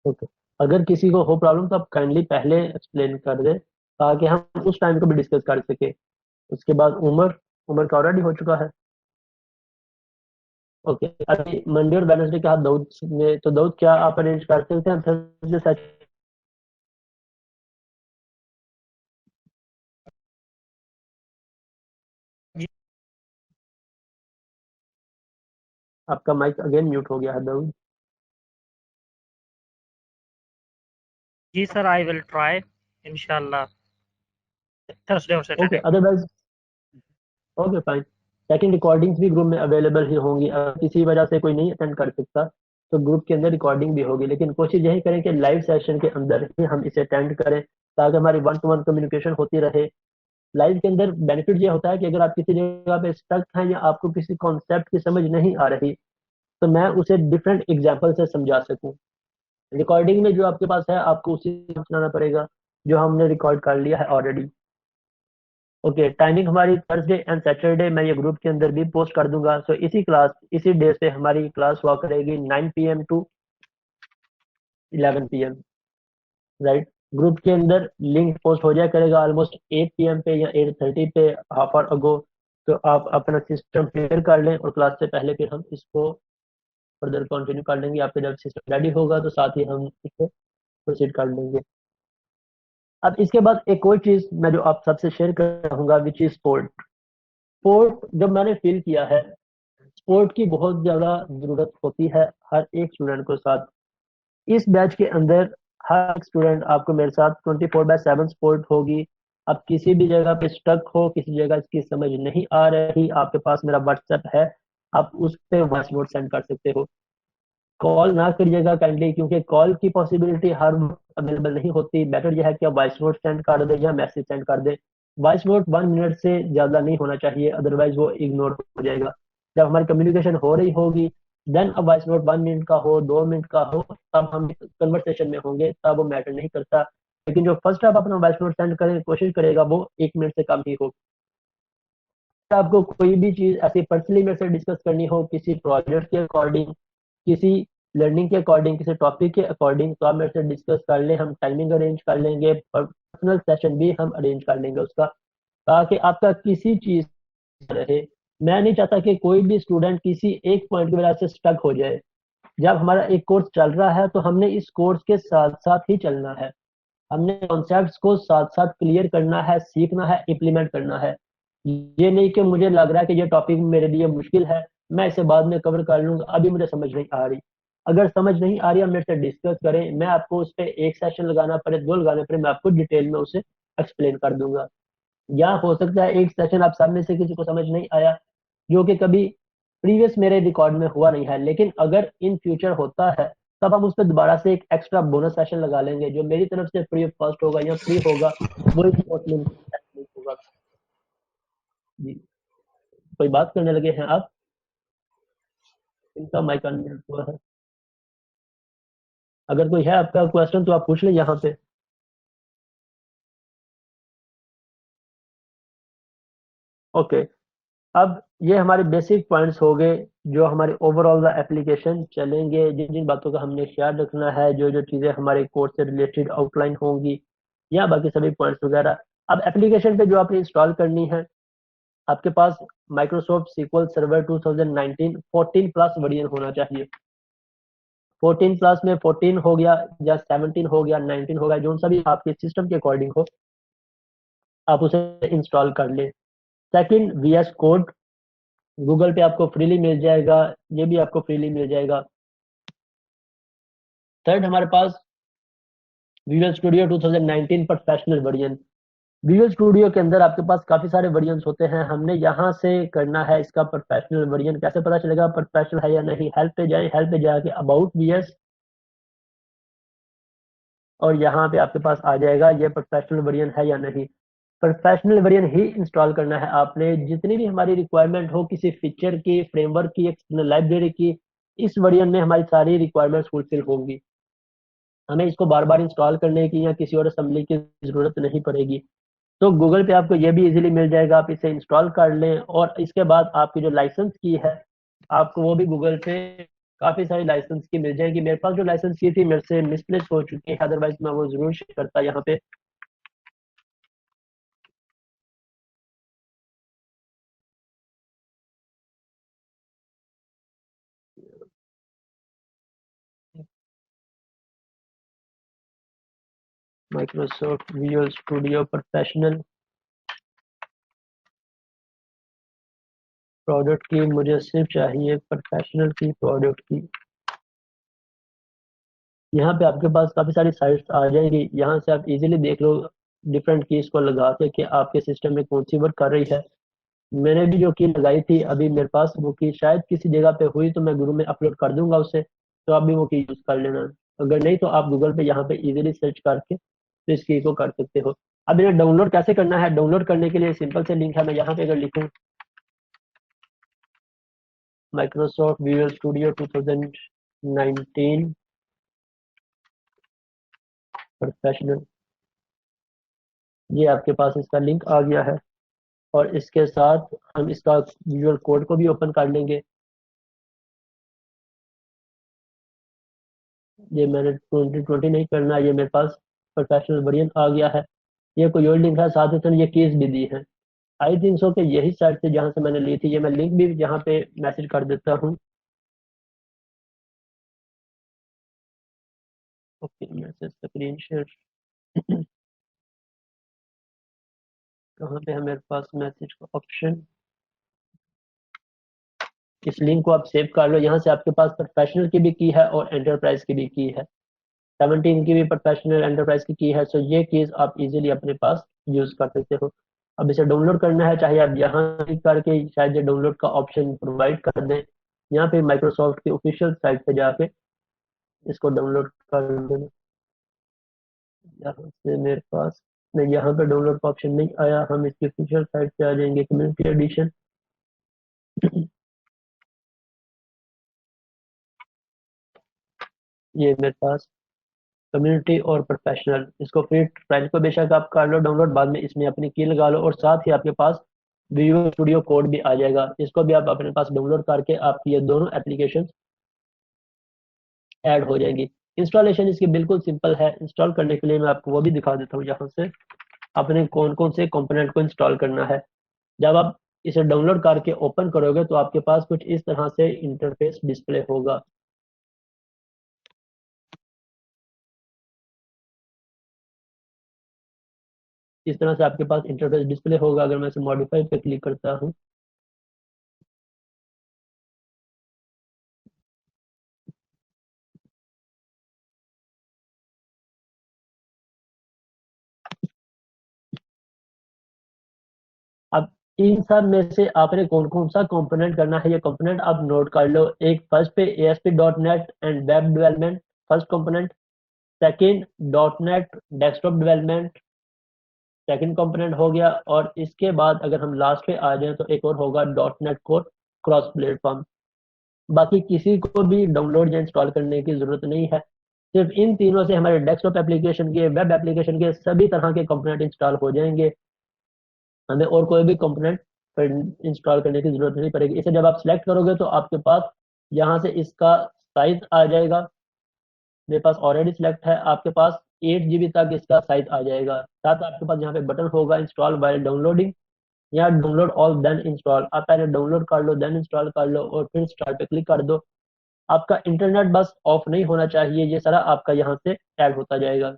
ओके, अगर किसी को हो प्रॉब्लम तो आप काइंडली पहले एक्सप्लेन कर दें ताकि हम उस टाइम को भी डिस्कस कर सके। उसके बाद उमर, उमर का ऑलरेडी हो चुका है। ओके, अभी मंडे और वेडनेसडे के हाथ दाऊद में, तो दाऊद क्या आप अरेंज कर सकते हैं थर्सडे सैटरडे? आपका माइक अगेन म्यूट हो गया है दाऊद। जी सर, आई विल ट्राई इंशाल्लाह थर्सडे और okay Saturday. Otherwise okay fine. Second recordings भी ग्रुप में अवेलेबल ही होंगी। अगर किसी वजह से कोई नहीं अटेंड कर सकता तो ग्रुप के अंदर रिकॉर्डिंग भी होगी, लेकिन कोशिश यही करें कि लाइव सेशन के अंदर ही हम इसे अटेंड करें ताकि हमारी वन टू वन कम्युनिकेशन होती रहे। लाइव के अंदर बेनिफिट ये होता है कि अगर आप किसी जगह पे स्टक हैं या आपको किसी कॉन्सेप्ट की समझ नहीं आ रही तो मैं उसे डिफरेंट एग्जाम्पल से समझा सकूं। रिकॉर्डिंग में जो आपके पास है आपको उसी से सुनाना पड़ेगा जो हमने रिकॉर्ड कर लिया है ऑलरेडी। ओके, टाइमिंग हमारी थर्सडे एंड सैटरडे मैं ये ग्रुप के अंदर भी पोस्ट कर दूंगा। सो इसी डे से हमारी क्लास हुआ करेगी 9 PM to 11 PM, right. Group के अंदर लिंक पोस्ट हो जाया करेगा ऑलमोस्ट 8 PM पे या 8:30 पे, हाफ आवर अगो। तो आप अपना सिस्टम क्लियर कर लें और क्लास से पहले फिर हम इसको फर्दर कंटिन्यू कर लेंगे। आपका जब सिस्टम रेडी होगा तो साथ ही हम इसे प्रोसीड कर लेंगे। अब इसके बाद एक और चीज मैं जो आप सबसे शेयर करूंगा विच इज स्पोर्ट। स्पोर्ट जब मैंने फील किया है, स्पोर्ट की बहुत ज्यादा जरूरत होती है हर एक स्टूडेंट को साथ। इस बैच के अंदर हर एक स्टूडेंट आपको मेरे साथ 24/7 सपोर्ट होगी। आप किसी भी जगह पे स्टक हो, किसी जगह की समझ नहीं आ रही, आपके पास मेरा व्हाट्सएप है, आप उस पर वॉइस नोट सेंड कर सकते हो। कॉल ना करिएगा काइंडली, क्योंकि कॉल की पॉसिबिलिटी हर वक्त अवेलेबल नहीं होती। बेटर यह है कि आप वॉइस नोट सेंड कर दें या मैसेज सेंड कर दें। वॉइस नोट 1 मिनट से ज़्यादा नहीं होना चाहिए, अदरवाइज वो इग्नोर हो जाएगा। जब हमारी कम्युनिकेशन हो रही होगी, देन अब वॉइस नोट 1 मिनट का हो, 2 मिनट का हो, तब हम कन्वर्सेशन में होंगे, तब वो मैटर नहीं करता। लेकिन जो फर्स्ट आप अपना वॉइस नोट सेंड करें कोशिश करेगा वो 1 मिनट से कम ही हो। आपको कोई भी चीज़ ऐसी पर्सनली मेरे से डिस्कस करनी हो, किसी प्रोजेक्ट के अकॉर्डिंग, किसी लर्निंग के अकॉर्डिंग, किसी टॉपिक के अकॉर्डिंग, तो आप मेरे से डिस्कस कर लें, हम टाइमिंग अरेंज कर लेंगे, पर्सनल सेशन भी हम अरेंज कर लेंगे उसका, ताकि आपका किसी चीज़ रहे। मैं नहीं चाहता कि कोई भी स्टूडेंट किसी एक पॉइंट की वजह से स्टक हो जाए। जब हमारा एक कोर्स चल रहा है तो हमने इस कोर्स के साथ साथ ही चलना है। हमने कॉन्सेप्ट्स को साथ साथ क्लियर करना है, सीखना है, इम्प्लीमेंट करना है। ये नहीं कि मुझे लग रहा है कि ये टॉपिक मेरे लिए मुश्किल है, मैं इसे बाद में कवर कर लूंगा, अभी मुझे समझ नहीं आ रही। अगर समझ नहीं आ रही, आप मेरे से डिस्कस करें, मैं आपको उस पर एक सेशन लगाना पड़े, 2 लगाने पड़े, मैं आपको डिटेल में उसे एक्सप्लेन कर दूंगा। या हो सकता है एक सेशन आप सामने से किसी को समझ नहीं आया, जो कि कभी प्रीवियस मेरे रिकॉर्ड में हुआ नहीं है, लेकिन अगर इन फ्यूचर होता है, तब हम उस पर दोबारा से एक एक्स्ट्रा बोनस सेशन लगा लेंगे, जो मेरी तरफ से फ्री ऑफ कॉस्ट होगा या फ्री होगा, वो इम्पोर्टेंट होगा। जी, कोई बात करने लगे हैं आप? इनका माइक अनम्यूट हुआ है। अगर कोई है आपका क्वेश्चन तो आप पूछ लें यहाँ पे। ओके, अब ये हमारे बेसिक पॉइंट्स हो गए, जो हमारे ओवरऑल द एप्लीकेशन चलेंगे, जिन जिन बातों का हमने ख्याल रखना है, जो जो चीज़ें हमारे कोर्स से रिलेटेड आउटलाइन होंगी, या बाकी सभी पॉइंट्स वगैरह। अब एप्लीकेशन पे जो आपने इंस्टॉल करनी है, आपके पास Microsoft SQL server 2019 14 plus version होना चाहिए। 14 प्लस में 14 हो गया या 17 हो गया, 19 हो गया, जो सा भी आपके सिस्टम के अकॉर्डिंग हो, आप उसे इंस्टॉल कर लें। सेकंड, VS कोड गूगल पे आपको फ्रीली मिल जाएगा, ये भी आपको फ्रीली मिल जाएगा। थर्ड, हमारे पास Visual Studio 2019 professional version. Visual Studio के अंदर आपके पास काफी सारे वर्जन होते हैं, हमने यहाँ से करना है इसका प्रोफेशनल वर्जन। कैसे पता चलेगा प्रोफेशनल है या नहीं? हेल्प पे जाए, हेल्प पे जाके अबाउट VS, और यहाँ पे आपके पास आ जाएगा ये प्रोफेशनल वर्जन है या नहीं। प्रोफेशनल वर्जन ही इंस्टॉल करना है आपने। जितनी भी हमारी रिक्वायरमेंट हो किसी फीचर की, फ्रेमवर्क की, एक्सटर्नल लाइब्रेरी की, इस वर्जन में हमारी सारी रिक्वायरमेंट्स फुलफिल होंगी। हमें इसको बार बार इंस्टॉल करने की या किसी और असेंबली की जरूरत नहीं पड़ेगी। तो गूगल पे आपको ये भी इजीली मिल जाएगा, आप इसे इंस्टॉल कर लें। और इसके बाद आपकी जो लाइसेंस की है, आपको वो भी गूगल पे काफ़ी सारी लाइसेंस की मिल जाएगी। मेरे पास जो लाइसेंस की थी मेरे से मिसप्लेस हो चुकी है, अदरवाइज मैं वो जरूर शेयर करता यहाँ पे। Microsoft visual studio professional product की मुझे सिर्फ चाहिए प्रोफेशनल की प्रोडक्ट की। यहाँ पे आपके पास काफ़ी सारी साइट्स आ जाएंगी, यहाँ से आप इजीली देख लो डिफरेंट कीज को लगा के कि आपके सिस्टम में कौन सी वर्क कर रही है। मैंने भी जो की लगाई थी अभी मेरे पास, वो की शायद किसी जगह पे हुई तो मैं गुरु में अपलोड कर दूंगा उसे, तो आप भी वो की यूज़ कर लेना। अगर नहीं तो आप गूगल पे यहाँ पे इजीली सर्च करके तो इस की को कर सकते हो। अब इन्हें डाउनलोड कैसे करना है? डाउनलोड करने के लिए सिंपल से लिंक है, मैं यहाँ पे अगर लिखूँ माइक्रोसॉफ्ट विजुअल स्टूडियो 2019 प्रोफेशनल, ये आपके पास इसका लिंक आ गया है। और इसके साथ हम इसका विजुअल कोड को भी ओपन कर लेंगे। ये मैंने 2020 नहीं करना, ये मेरे पास प्रोफेशनल वर्जन आ गया है। ये कोई और लिंक है, साथ ही साथ ये कीज भी दी है। आई थिंक सो कि यही साइट से जहाँ से मैंने ली थी। ये मैं लिंक भी यहाँ पे मैसेज कर देता हूँ। ओके, मैसेज स्क्रीन शेयर कहाँ पे है मेरे पास मैसेज का ऑप्शन? इस लिंक को आप सेव कर लो, यहाँ से आपके पास प्रोफेशनल की भी की है और एंटरप्राइज की भी की है। 17 की भी प्रोफेशनल एंटरप्राइज की है। सो ये कीज आप इजीली अपने पास यूज कर सकते हो। अब इसे डाउनलोड करना है, चाहे आप यहाँ क्लिक करके शायद ये डाउनलोड का ऑप्शन प्रोवाइड कर दें, या फिर माइक्रोसॉफ्ट की ऑफिशियल साइट पे जाके इसको डाउनलोड कर देना। यहाँ से मेरे पास नहीं, यहाँ पे डाउनलोड का ऑप्शन नहीं आया। हम इसकी ऑफिशियल साइट पे आ जाएंगे, कम्युनिटी एडिशन। ये मेरे पास कम्युनिटी और प्रोफेशनल, इसको फ्री ट्रायल को बेशक आप कर लो डाउनलोड, बाद में इसमें अपनी की लगा लो, और साथ ही आपके पास विजुअल स्टूडियो कोड भी आ जाएगा। इसको भी आप अपने पास डाउनलोड करके आपकी ये दोनों एप्लीकेशन ऐड हो जाएंगी। इंस्टॉलेशन इसकी बिल्कुल सिंपल है। इंस्टॉल करने के लिए मैं आपको वो भी दिखा देता हूँ, यहाँ से अपने कौन कौन से कंपोनेंट को इंस्टॉल करना है। जब आप इसे डाउनलोड करके ओपन करोगे तो आपके पास कुछ इस तरह से इंटरफेस डिस्प्ले होगा। इस तरह से आपके पास इंटरफेस डिस्प्ले होगा। अगर मैं इसे मॉडिफाई पे क्लिक करता हूँ, अब इन सब में से आपने कौन कौन सा कंपोनेंट करना है, ये कंपोनेंट आप नोट कर लो। एक फर्स्ट पे ASP.NET and web development, first component. Second .NET desktop development, second component हो गया। और इसके बाद अगर हम लास्ट पे आ जाए तो एक और होगा .NET कोर क्रॉस प्लेटफॉर्म। बाकी किसी को भी डाउनलोड या इंस्टॉल करने की जरूरत नहीं है। सिर्फ इन तीनों से हमारे डेस्कटॉप एप्लीकेशन के, वेब एप्लीकेशन के सभी तरह के कंपोनेंट इंस्टॉल हो जाएंगे। हमें और कोई भी कंपोनेंट इंस्टॉल करने की जरूरत नहीं पड़ेगी। इसे जब आप सिलेक्ट करोगे तो आपके पास यहाँ से इसका साइज आ जाएगा। मेरे पास ऑलरेडी सिलेक्ट है। आपके पास 8 GB तक इसका साइज आ जाएगा। साथ आपके पास यहाँ पे बटन होगा इंस्टॉल वाइल डाउनलोडिंग या डाउनलोड ऑल देन इंस्टॉल। आप पहले डाउनलोड कर लो, देन इंस्टॉल कर लो, और फिर स्टार्ट पे क्लिक कर दो। आपका इंटरनेट बस ऑफ नहीं होना चाहिए, ये सारा आपका यहाँ से ऐड होता जाएगा।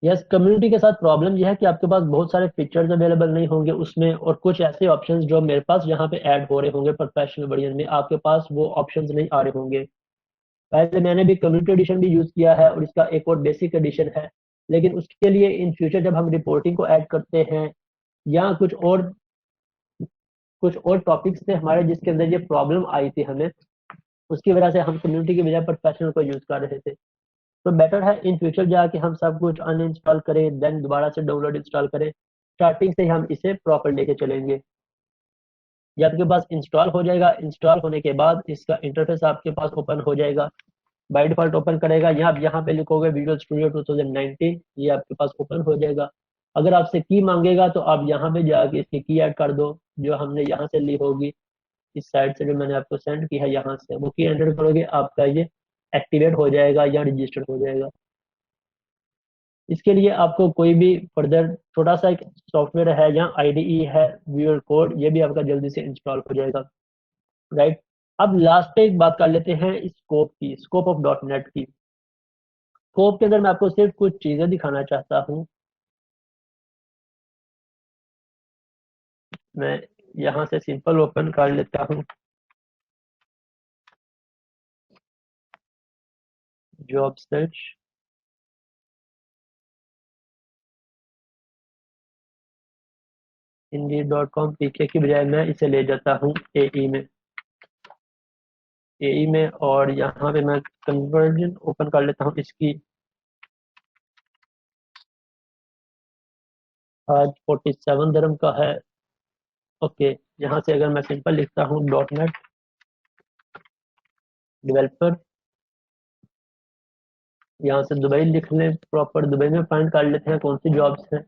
यस, कम्युनिटी के साथ प्रॉब्लम यह है कि आपके पास बहुत सारे फीचर्स अवेलेबल नहीं होंगे उसमें, और कुछ ऐसे ऑप्शंस जो मेरे पास यहाँ पे ऐड हो रहे होंगे प्रोफेशनल वर्जन में, आपके पास वो ऑप्शंस नहीं आ रहे होंगे। पहले मैंने भी कम्युनिटी एडिशन भी यूज किया है, और इसका एक और बेसिक एडिशन है। लेकिन उसके लिए इन फ्यूचर जब हम रिपोर्टिंग को ऐड करते हैं, या कुछ और टॉपिक्स थे हमारे जिसके अंदर ये प्रॉब्लम आई थी हमें, उसकी वजह से हम कम्युनिटी की बजाय प्रोफेशनल को यूज कर रहे थे। तो बेटर है इन फ्यूचर जाके हम सब कुछ अनइंस्टॉल करें, देन दोबारा से डाउनलोड इंस्टॉल करें। स्टार्टिंग से ही हम इसे प्रॉपर लेके चलेंगे। ये आपके पास इंस्टॉल हो जाएगा। इंस्टॉल होने के बाद इसका इंटरफेस आपके पास ओपन हो जाएगा। बाय डिफॉल्ट ओपन करेगा, या आप यहाँ पे लिखोगे विजुअल स्टूडियो 2019, ये आपके पास ओपन हो जाएगा। अगर आपसे की मांगेगा तो आप यहाँ पे जाके इसकी की ऐड कर दो, जो हमने यहाँ से ली होगी, इस साइड से जो मैंने आपको सेंड की है, यहाँ से वो की एंटर करोगे, आपका ये एक्टिवेट हो जाएगा या रजिस्टर्ड हो जाएगा। इसके लिए आपको कोई भी फर्दर छोटा सा एक सॉफ्टवेयर है या IDE है, विजुअल कोड, ये भी आपका जल्दी से इंस्टॉल हो जाएगा। राइट, अब लास्ट पे एक बात कर लेते हैं स्कोप की, स्कोप ऑफ .NET की। स्कोप के अंदर मैं आपको सिर्फ कुछ चीजें दिखाना चाहता हूँ। मैं यहाँ से सिंपल ओपन कर लेता हूँ, जॉब सर्च। Indeed.com पीके की बजाय मैं इसे ले जाता हूँ AE में, और यहाँ पे मैं कन्वर्जन ओपन कर लेता हूँ इसकी। आज 47 दिरहम का है। ओके, यहाँ से अगर मैं सिंपल लिखता हूँ .NET डेवलपर, यहाँ से दुबई लिख लें, प्रॉपर दुबई में फाइंड कर लेते हैं कौन सी जॉब्स हैं।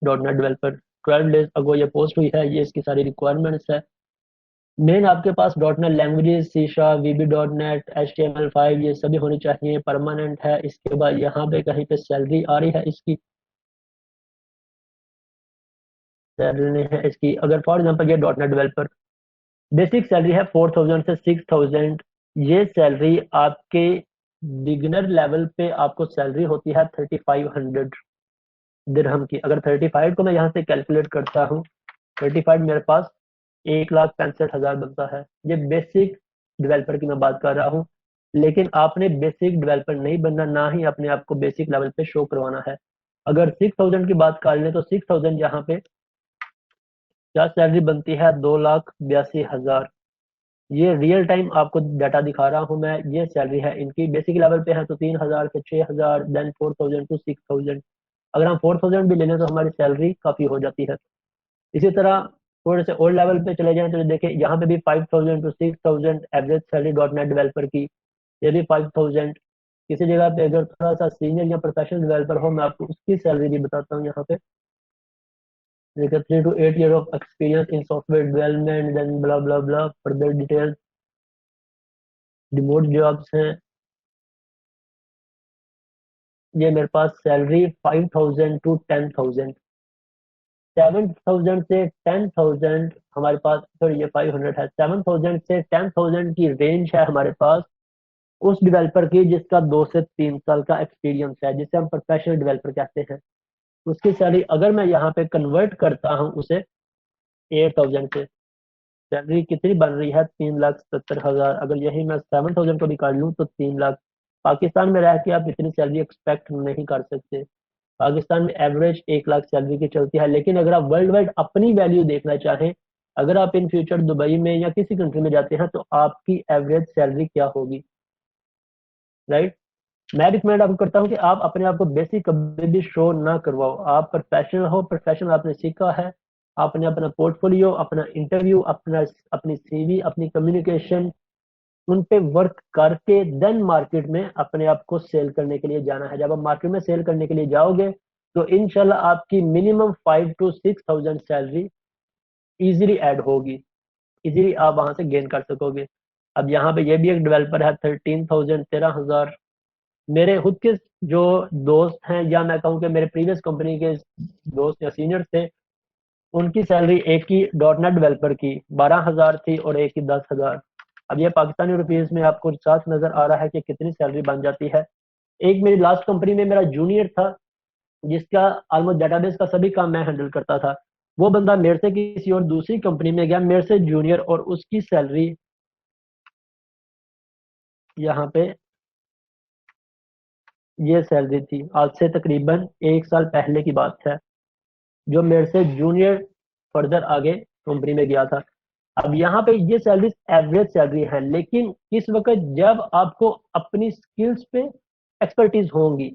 .NET डेवलपर 12 डेज अगो ये पोस्ट हुई है, ये इसकी सारी रिक्वायरमेंट्स है। मेन आपके पास .NET languages C#, VB.NET, HTML5 ये सभी होनी चाहिए, परमानेंट है। इसके बाद यहाँ पे कहीं पे सैलरी आ रही है इसकी, सैलरी नहीं है इसकी। अगर फॉर एग्जांपल ये .NET डेवलपर बेसिक सैलरी है 4000 से 6000। ये सैलरी आपके बिगिनर लेवल पे आपको सैलरी होती है 3500 दिरहम की। अगर 35 को मैं यहाँ से कैलकुलेट करता हूँ, 35 मेरे पास 1,65,000 बनता है। ये बेसिक डेवलपर की मैं बात कर रहा हूँ, लेकिन आपने बेसिक डेवलपर नहीं बनना, ना ही अपने आप को बेसिक लेवल पे शो करवाना है। अगर 6,000 की बात कर लें तो 6,000 यहाँ पे क्या सैलरी बनती है, 2,82,000। ये रियल टाइम आपको डाटा दिखा रहा हूँ मैं। ये सैलरी है इनकी, बेसिक लेवल पे है तो 3,000 से 6,000, देन 4,000 टू 6,000। अगर हम 4,000 भी ले लें तो हमारी सैलरी काफी हो जाती है। इसी तरह थोड़े से ओल्ड लेवल पे चले जाएं तो देखें यहाँ पे भी 5,000 to 6,000 average salary dot net developer की, ये भी 5,000। किसी जगह पे अगर थोड़ा सा सीनियर या प्रोफेशनल डेवलपर हो, मैं आपको उसकी सैलरी भी बताता हूँ। यहाँ पे देखिए 3 to 8 year of experience in software development, then blah blah blah, further details, remote jobs हैं। ये मेरे पास सैलरी 5,000 टू 10,000, 7,000 से 10,000 हमारे पास, सॉरी ये 500 है, 7,000 से 10,000 की रेंज है हमारे पास उस डेवलपर की जिसका 2 से 3 साल का एक्सपीरियंस है, जिसे हम प्रोफेशनल डेवलपर कहते हैं। उसकी सैलरी अगर मैं यहाँ पे कन्वर्ट करता हूँ उसे 8,000 से, सैलरी कितनी बन रही है, 3,77,000। अगर यही मैं 7,000 को भी कर लूँ तो 3,00,000। पाकिस्तान में रह के आप इतनी सैलरी एक्सपेक्ट नहीं कर सकते। पाकिस्तान में एवरेज 1,00,000 सैलरी की चलती है। लेकिन अगर आप वर्ल्ड वाइड अपनी वैल्यू देखना चाहें, अगर आप इन फ्यूचर दुबई में या किसी कंट्री में जाते हैं तो आपकी एवरेज सैलरी क्या होगी, राइट। मैं रिकमेंड आपको करता हूँ कि आप अपने आप को बेसिक कभी भी शो ना करवाओ। आप प्रोफेशनल हो, प्रोफेशनल आपने सीखा है, आपने अपना पोर्टफोलियो, अपना इंटरव्यू, अपनी सीवी, अपनी कम्युनिकेशन, उन पे वर्क करके देन मार्केट में अपने आप को सेल करने के लिए जाना है। जब आप मार्केट में सेल करने के लिए जाओगे तो इंशाल्लाह आपकी minimum 5 to 6,000 salary easily add होगी, इजीली आप वहां से गेन कर सकोगे। अब यहाँ पे ये भी एक डेवलपर है 13,000, 13,000। मेरे खुद के जो दोस्त हैं, या मैं कहूँ कि मेरे प्रीवियस कंपनी के दोस्त या सीनियर थे, उनकी सैलरी एक की डॉट नेट डेवलपर की 12,000 थी और एक की 10,000। अब ये पाकिस्तानी रुपीज में आपको साफ नजर आ रहा है कि कितनी सैलरी बन जाती है। एक मेरी लास्ट कंपनी में मेरा जूनियर था जिसका ऑलमोस्ट डेटाबेस का सभी काम मैं हैंडल करता था। वो बंदा मेरे से किसी और दूसरी कंपनी में गया, मेरे से जूनियर, और उसकी सैलरी यहाँ पे ये सैलरी थी, आज से तकरीबन 1 साल पहले की बात है, जो मेरे से जूनियर फर्दर आगे कंपनी में गया था। अब यहाँ पे ये सैलरी एवरेज सैलरी है, लेकिन इस वक्त जब आपको अपनी स्किल्स पे एक्सपर्टीज होंगी,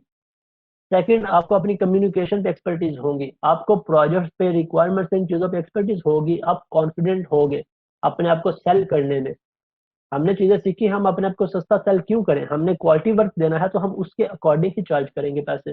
सेकंड आपको अपनी कम्युनिकेशन पे एक्सपर्टीज होंगी, आपको प्रोजेक्ट पे, रिक्वायरमेंट्स, इन चीज़ों पे एक्सपर्टीज होगी, आप कॉन्फिडेंट होगे अपने आप को सेल करने में। हमने चीज़ें सीखी, हम अपने आप को सस्ता सेल क्यों करें, हमने क्वालिटी वर्क देना है तो हम उसके अकॉर्डिंग ही चार्ज करेंगे पैसे।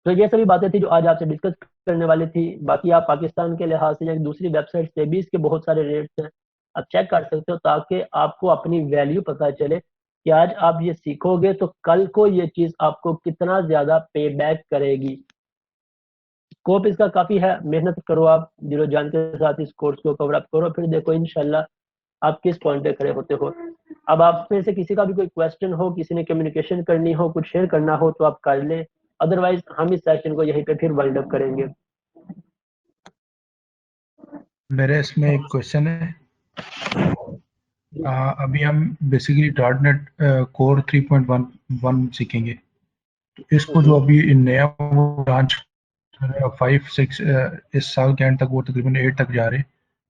तो ये सभी बातें थी जो आज आपसे डिस्कस करने वाली थी। बाकी आप पाकिस्तान के लिहाज से या दूसरी वेबसाइट से भी इसके बहुत सारे रेट्स हैं, आप चेक कर सकते हो, ताकि आपको अपनी वैल्यू पता चले कि आज आप ये सीखोगे तो कल को ये चीज आपको कितना ज्यादा पे बैक करेगी। स्कोप इसका काफी है, मेहनत करो आप दिलो जान के साथ इस कोर्स को कवर अप करो, फिर देखो इंशाल्लाह आप किस पॉइंट पे खड़े होते हो। अब आप में से किसी का भी कोई क्वेश्चन हो, किसी ने कम्युनिकेशन करनी हो, कुछ शेयर करना हो तो आप कर लें, अदरवाइज हम इस सेशन को यहीं पे फिर वाइंड अप करेंगे। मेरे इसमें एक क्वेश्चन है। अभी हम बेसिकली डॉट नेट कोर 3.1 सीखेंगे, तो इसको जो अभी नया ब्रांच 5-6 इस साल के एंड तक, वो तकरीबन 8 तक जा रहे,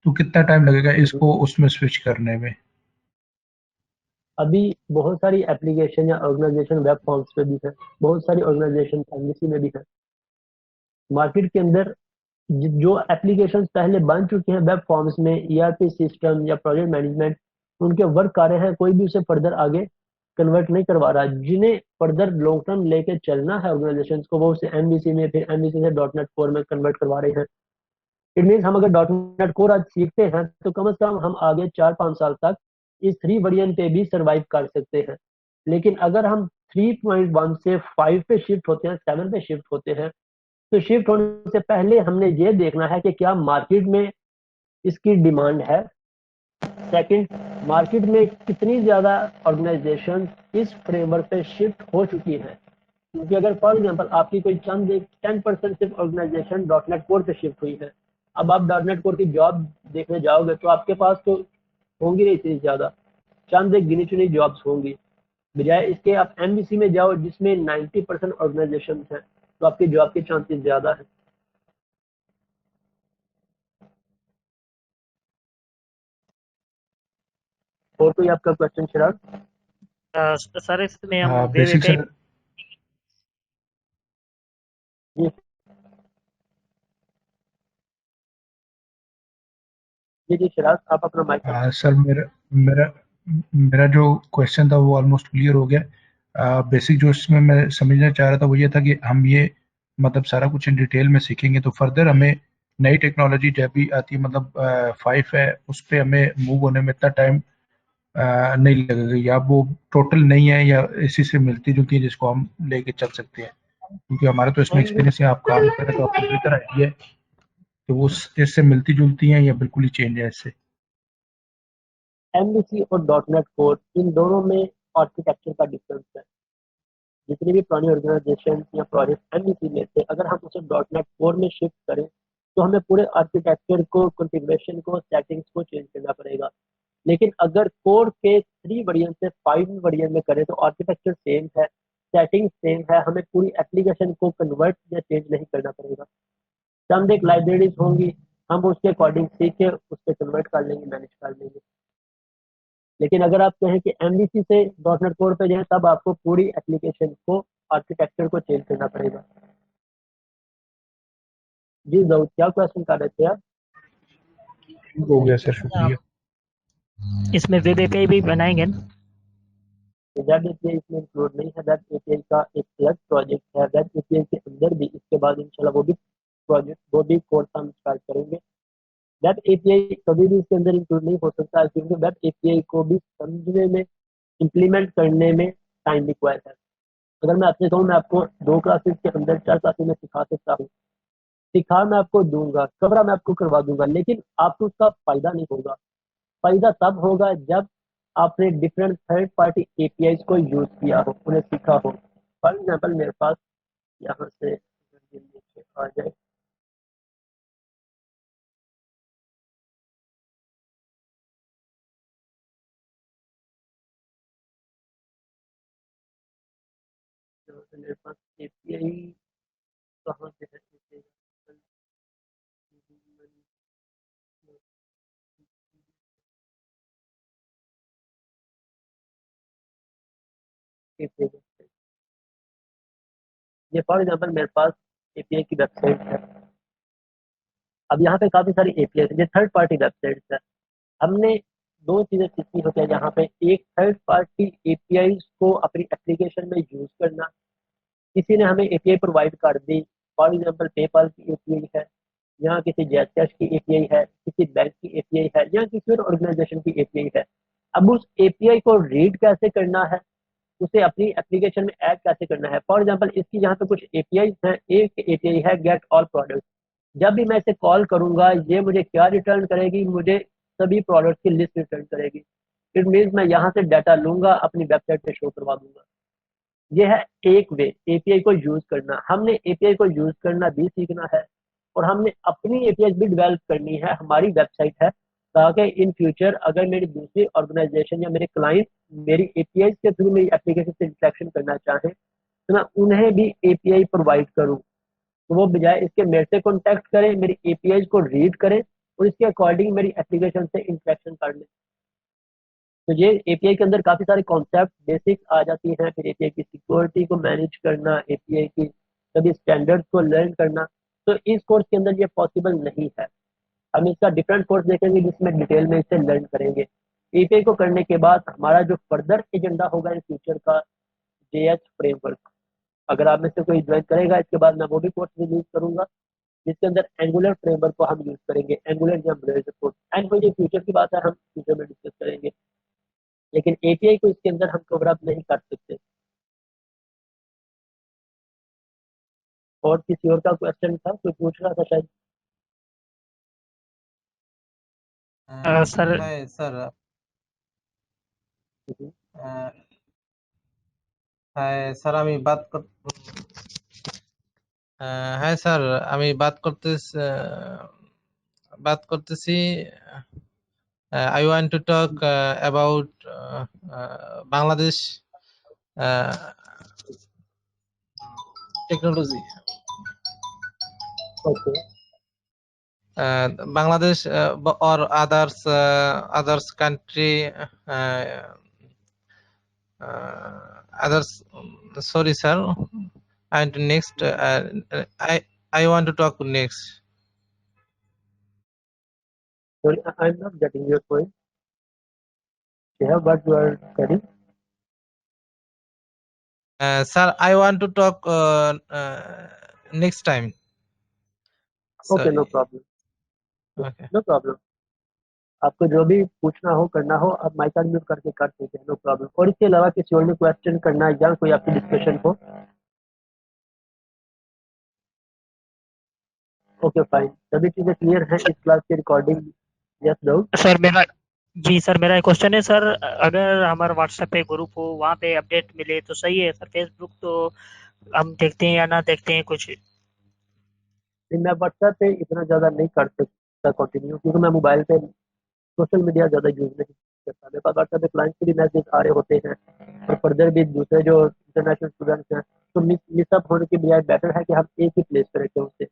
तो कितना टाइम लगेगा इसको उसमें स्विच करने में? अभी बहुत सारी एप्लीकेशन या ऑर्गेनाइजेशन वेब फॉर्म्स पे भी है, बहुत सारी ऑर्गेनाइजेशन एमबीसी में भी है। मार्केट के अंदर जो एप्लीकेशन पहले बन चुके हैं वेब फॉर्म्स में, ईआरपी सिस्टम या प्रोजेक्ट मैनेजमेंट, उनके वर्क आ रहे हैं, कोई भी उसे फर्दर आगे कन्वर्ट नहीं करवा रहा। जिन्हें फर्दर लॉन्ग टर्म लेके चलना है ऑर्गेनाइजेशन को, वो उसे एमबीसी में, फिर एमबीसी से डॉट नेट कोर में कन्वर्ट करवा रहे हैं। इट मीन्स हम अगर डॉट नेट कोर आज सीखते हैं तो कम से कम हम आगे 4-5 साल तक इस 3 वर्जन पे भी सर्वाइव कर सकते हैं। लेकिन अगर हम 3.1 से 5 पे शिफ्ट होते हैं, 7 पे शिफ्ट होते हैं, तो शिफ्ट होने से पहले हमने ये देखना है कि क्या मार्केट में इसकी डिमांड है। सेकंड, मार्केट में कितनी ज्यादा ऑर्गेनाइजेशन इस फ्रेमवर्क पे शिफ्ट हो चुकी है। क्योंकि अगर फॉर एग्जांपल आपकी कोई चंद 10% सिर्फ ऑर्गेनाइजेशन डॉट नेट कोर पे शिफ्ट हुई है, अब आप डॉटनेट कोर की जॉब देखने जाओगे तो आपके पास तो होंगी नहीं इतनी ज़्यादा, चंद एक गिनी चुनी जॉब्स होंगी। बजाय इसके आप एमबीसी में जाओ जिसमें 90% ऑर्गेनाइजेशन हैं, तो आपकी जॉब के चांसेस ज़्यादा हैं। और कोई आपका क्वेश्चन चिराग? सर इसमें हम वेब बेसिक एपीआई सर जी जी जी चिराग, आप अपना माइक कर। सर मेरा मेरा मेरा जो क्वेश्चन था वो ऑलमोस्ट क्लियर हो गया। बेसिक जो इसमें मैं समझना चाह रहा था वो ये था कि हम ये मतलब सारा कुछ इन डिटेल में सीखेंगे तो फर्दर हमें नई टेक्नोलॉजी जब भी आती है मतलब 5 है उस पे हमें मूव होने में इतना टाइम नहीं लगेगा, या वो टोटल नहीं है या इसी से मिलती जुलती है जिसको हम लेके चल सकते हैं, क्योंकि हमारा तो इसमें एक्सपीरियंस है, आप काम करें तो आपको बेहतर आइडिया है, तो वो इससे मिलती जुलती हैं या बिल्कुल ही चेंज है इससे। एमबीसी और डॉटनेट कोर, इन दोनों में आर्किटेक्चर का डिफरेंस है। जितनी भी पुरानी ऑर्गेनाइजेशन या प्रोजेक्ट एमबीसी में थे, अगर हम उसे डॉटनेट कोर में शिफ्ट करें तो हमें पूरे आर्किटेक्चर को, कॉन्फ़िगरेशन को, सेटिंग्स को चेंज करना पड़ेगा। लेकिन अगर कोर के 3 वर्जन से 5 वर्जन में करें तो आर्किटेक्चर सेम है, सेटिंग सेम है, हमें पूरी एप्लीकेशन को कन्वर्ट या चेंज नहीं करना पड़ेगा। चंद एक लाइब्रेरीज होंगी, हम उसके अकॉर्डिंग सीख के उससे कन्वर्ट कर लेंगे, मैनेज कर लेंगे। लेकिन अगर आप कहें कि एमवीसी से डॉटनेट कोर पे जाएं तब आपको पूरी एप्लीकेशन को, आर्किटेक्चर को चेंज करना पड़ेगा। जी दाऊद, क्या क्वेश्चन कर रहे थे आप? हो गया सर, शुक्रिया। इसमें वेब एपीआई भी बनाएंगे ना? वेब एपीआई इसमें इंक्लूड नहीं है। वेब एपीआई का एक अलग प्रोजेक्ट है। वेब एपीआई के अंदर भी इसके बाद इंशाल्लाह वो भी कोर्स हम स्टार्ट करेंगे। वेब एपीआई कभी भी इसके अंदर इंक्लूड नहीं हो सकता क्योंकि वेब एपीआई को भी समझने में, इम्प्लीमेंट करने में टाइम रिक्वायर है। अगर मैं आपसे कहूँ मैं आपको 2 क्लासेस के अंदर 4 क्लासेस में सिखा सकता हूँ, सिखा मैं आपको दूंगा, कवरा मैं आपको करवा दूंगा, लेकिन आपको उसका फायदा नहीं होगा। फायदा तब होगा जब आपने डिफरेंट थर्ड पार्टी एपीआई को यूज किया हो, उन्हें सीखा हो। फॉर एग्जाम्पल मेरे पास यहाँ से आ जाए, यहाँ से मेरे पास एपीआई कहाँ से है? ये फॉर एग्जाम्पल मेरे पास एपीआई की वेबसाइट है। अब यहाँ पे काफी सारी एपीआई है, ये थर्ड पार्टी वेबसाइट है। हमने 2 चीजें सीखनी होती है यहाँ पे, एक थर्ड पार्टी एपीआई को अपनी एप्लीकेशन में यूज करना। किसी ने हमें एपीआई प्रोवाइड कर दी, फॉर एग्जाम्पल पेपाल की एपीआई है, यहाँ किसी जैज कैश की एपीआई है, किसी बैंक की एपीआई है, या किसी और ऑर्गेनाइजेशन की एपीआई है। अब उस एपीआई को रीड कैसे करना है, उसे अपनी एप्लीकेशन में ऐड कैसे करना है। फॉर एग्जाम्पल इसकी यहाँ पे कुछ एपीआई हैं। एक एपीआई है गेट ऑल प्रोडक्ट। जब भी मैं इसे कॉल करूंगा ये मुझे क्या रिटर्न करेगी, मुझे सभी प्रोडक्ट की लिस्ट रिटर्न करेगी। इट मीन्स मैं यहाँ से डाटा लूंगा, अपनी वेबसाइट पे शो करवा दूंगा। ये है एक वे एपीआई को यूज करना। हमने एपीआई को यूज करना भी सीखना है और हमने अपनी एपीआई भी डेवलप करनी है, हमारी वेबसाइट है, ताकि इन फ्यूचर अगर मेरी दूसरी ऑर्गेनाइजेशन या मेरे क्लाइंट मेरी एपीआई के थ्रू मेरी एप्लीकेशन से इंटरेक्शन करना चाहें तो मैं उन्हें भी एपीआई प्रोवाइड करूं। तो वो बजाय इसके मेरे से कॉन्टैक्ट करें, मेरी एपीआई को रीड करें और इसके अकॉर्डिंग मेरी एप्लीकेशन से इंटरेक्शन कर लें। तो ये एपीआई के अंदर काफी सारे कॉन्सेप्ट बेसिक आ जाती हैं। फिर एपीआई की सिक्योरिटी को मैनेज करना, एपीआई की सभी स्टैंडर्ड्स को लर्न करना, तो इस कोर्स के अंदर ये पॉसिबल नहीं है। हम इसका डिफरेंट कोर्स देखेंगे जिसमें डिटेल में इसे लर्न करेंगे। एपीआई को करने के बाद हमारा जो फर्दर एजेंडा होगा इन फ्यूचर का, जेएच फ्रेमवर्क। अगर आप में से कोई ज्वाइन करेगा इसके बाद मैं वो भी कोर्स रिलीज करूंगा जिसके अंदर एंगुलर फ्रेमवर्क को हम यूज करेंगे, एंगुलर या ब्लेजर कोर्स। एंड ये फ्यूचर की बात है, हम फ्यूचर में डिस्कस करेंगे, लेकिन एपीआई को इसके अंदर हम कवर अप नहीं कर सकते। और किसी और का क्वेश्चन था, कोई पूछ रहा था शायद? सर है सर। हम्म। হ্যাঁ স্যার আমি বাদ কর হ্যাঁ স্যার আমি বাদ করতে बात करतेছি I want to talk about Bangladesh technology. Okay Bangladesh or others country others. Sorry, sir. And next, I want to talk next. Sorry I am not getting your point yeah but you are studying Sir, I want to talk next time. Okay no Sorry. Problem Okay. No problem आपको जो भी पूछना हो करना हो आप mic unmute करके कर सकते हैं नो प्रॉब्लम और इसके अलावा किसी और ने क्वेश्चन करना है या कोई आपकी डिस्कशन हो ओके फाइन सभी चीजें क्लियर हैं इस क्लास की रिकॉर्डिंग यस डाउट सर मेरा जी सर मेरा एक क्वेश्चन है सर, अगर हमारा व्हाट्सएप पे ग्रुप हो वहाँ पे अपडेट मिले तो सही है सर, फेसबुक तो हम देखते हैं या ना देखते हैं कुछ। मैं व्हाट्सएप पे इतना ज़्यादा नहीं कर सकता कंटिन्यू क्योंकि मैं मोबाइल पे सोशल मीडिया ज़्यादा यूज़ नहीं करता मेरे पास व्हाट्सएप पे क्लाइंट के भी मैसेज आ रहे होते हैं और फर्दर भी दूसरे जो इंटरनेशनल स्टूडेंट्स हैं तो मिसअप होने की बजाय बेटर है कि हम एक ही प्लेस पर रखें उससे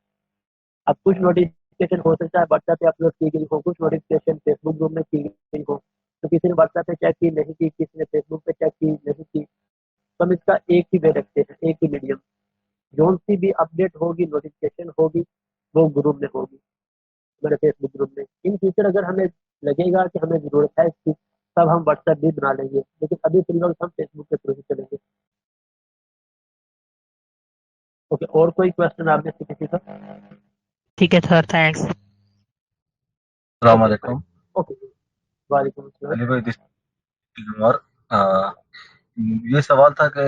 अब कुछ नोटिफिकेशन हो सकता है व्हाट्सएप पे अपलोड की गई हो कुछ नोटिफिकेशन फेसबुक ग्रुप में की गई हो तो किसी ने व्हाट्सएप पे चेक की नहीं की किसी ने फेसबुक पे चेक की नहीं की तो हम इसका एक ही वे रखते हैं एक ही मीडियम जो सी भी अपडेट होगी नोटिफिकेशन होगी वो ग्रुप में होगी हमारे फेसबुक ग्रुप में इन फ्यूचर अगर हमें लगेगा कि हमें जरूरत है इसकी तब हम व्हाट्सएप भी बना लेंगे लेकिन अभी फिलहाल हम फेसबुक के थ्रू ही चलेंगे ओके और कोई क्वेश्चन आप में से किसी का ठीक है सर, थैंक्स। अस्सलाम ओके फाइन वालेकुम ओके वालेकुम अस्सलाम अली भाई दिस उमर ये सवाल था कि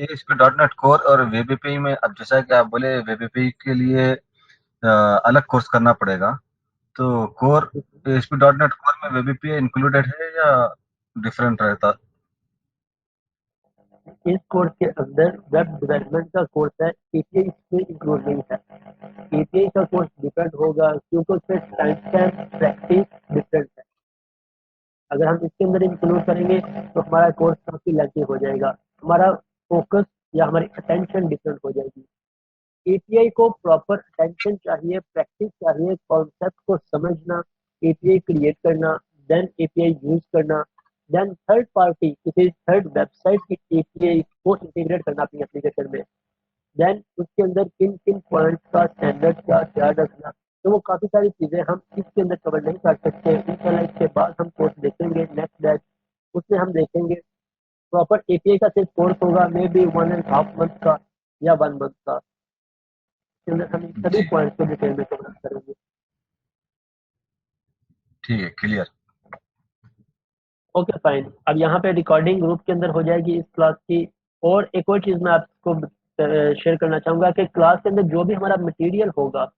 ASP डॉट नेट कोर और वेबीपी में अब जैसा कि आप बोले वेबीपी के लिए अलग कोर्स करना पड़ेगा तो core ASP dot net core में वेबीपी इंक्लूडेड है या डिफरेंट रहता इस कोर्स के अंदर वेब डेवलपमेंट का कोर्स है एपीआई इसमें इंक्लूड नहीं है एपीआई का कोर्स डिफरेंट होगा क्योंकि उसमें टाइम स्टैम्प प्रैक्टिस डिफरेंट है अगर हम इसके अंदर इंक्लूड करेंगे तो हमारा कोर्स काफी लेंथी हो जाएगा हमारा फोकस या हमारी अटेंशन डिफरेंट हो जाएगी एपीआई को प्रॉपर अटेंशन चाहिए प्रैक्टिस चाहिए कॉन्सेप्ट को समझना एपीआई क्रिएट करना देन एपीआई यूज करना देन थर्ड पार्टी किसी थर्ड वेबसाइट की एपीआई को इंटीग्रेट करना अपनी एप्लीकेशन में देन उसके अंदर किन किन पॉइंट्स का स्टैंडर्ड का ध्यान रखना तो वो काफ़ी सारी चीज़ें हम इसके अंदर कवर नहीं कर सकते इंशाल्लाह इसके बाद हम कोर्स देखेंगे नेक्स्ट बैच उसमें हम देखेंगे प्रॉपर एपीआई का सिर्फ कोर्स होगा मे बी 1.5 मंथ का या 1 मंथ का इसके अंदर हम इन सभी जी पॉइंट्स को डिटेल में कवर करेंगे ठीक है क्लियर ओके फाइन अब यहाँ पे रिकॉर्डिंग ग्रुप के अंदर हो जाएगी इस क्लास की और एक और चीज़ मैं आपको शेयर करना चाहूँगा कि क्लास के अंदर जो भी हमारा मटेरियल होगा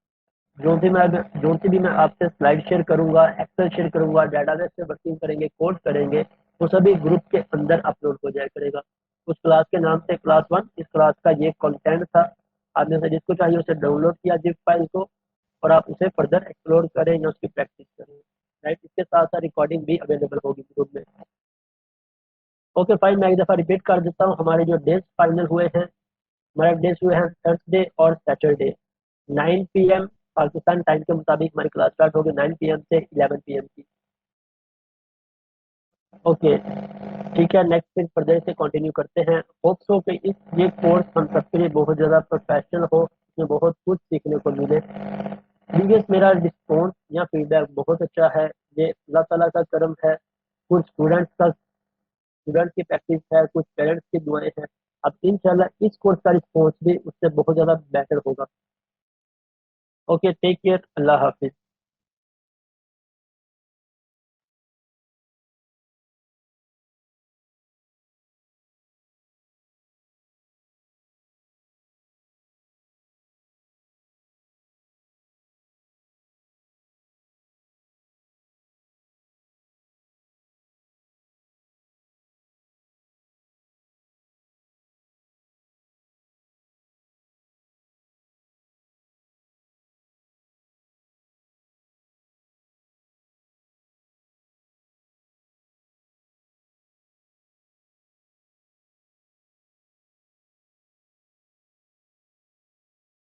जो सी भी मैं आपसे स्लाइड शेयर करूंगा एक्सेल शेयर करूंगा डेटाबेस से वर्किंग करेंगे कोड करेंगे वो सभी ग्रुप के अंदर अपलोड हो जाया करेगा उस क्लास के नाम से क्लास 1 इस क्लास का ये कंटेंट था आपने से जिसको चाहिए उसे डाउनलोड किया जिप फाइल को और आप उसे फर्दर एक्सप्लोर करें या उसकी प्रैक्टिस करें राइट इसके साथ साथ रिकॉर्डिंग भी अवेलेबल होगी ग्रुप में ओके फाइन मैं एक दफ़ा रिपीट कर देता हूँ हमारे जो डेज फाइनल हुए हैं हमारे डेज हुए हैं थर्सडे और सैटरडे 9 PM पाकिस्तान टाइम के मुताबिक हमारी क्लास स्टार्ट होगी 9 PM से 11 PM की ओके ठीक है नेक्स्ट फिर फर्दर से कंटिन्यू करते हैं होप सो कि ये कोर्स हम सबके लिए बहुत ज़्यादा प्रोफेशनल हो इसमें बहुत कुछ सीखने को मिले प्रीवियस मेरा रिस्पॉन्स या फीडबैक बहुत अच्छा है ये अल्लाह ताला का करम है कुछ स्टूडेंट्स की प्रैक्टिस है कुछ पेरेंट्स की दुआएं हैं अब इंशाल्लाह इस कोर्स का रिस्पॉन्स भी उससे बहुत ज़्यादा बेटर होगा ओके टेक केयर अल्लाह हाफिज़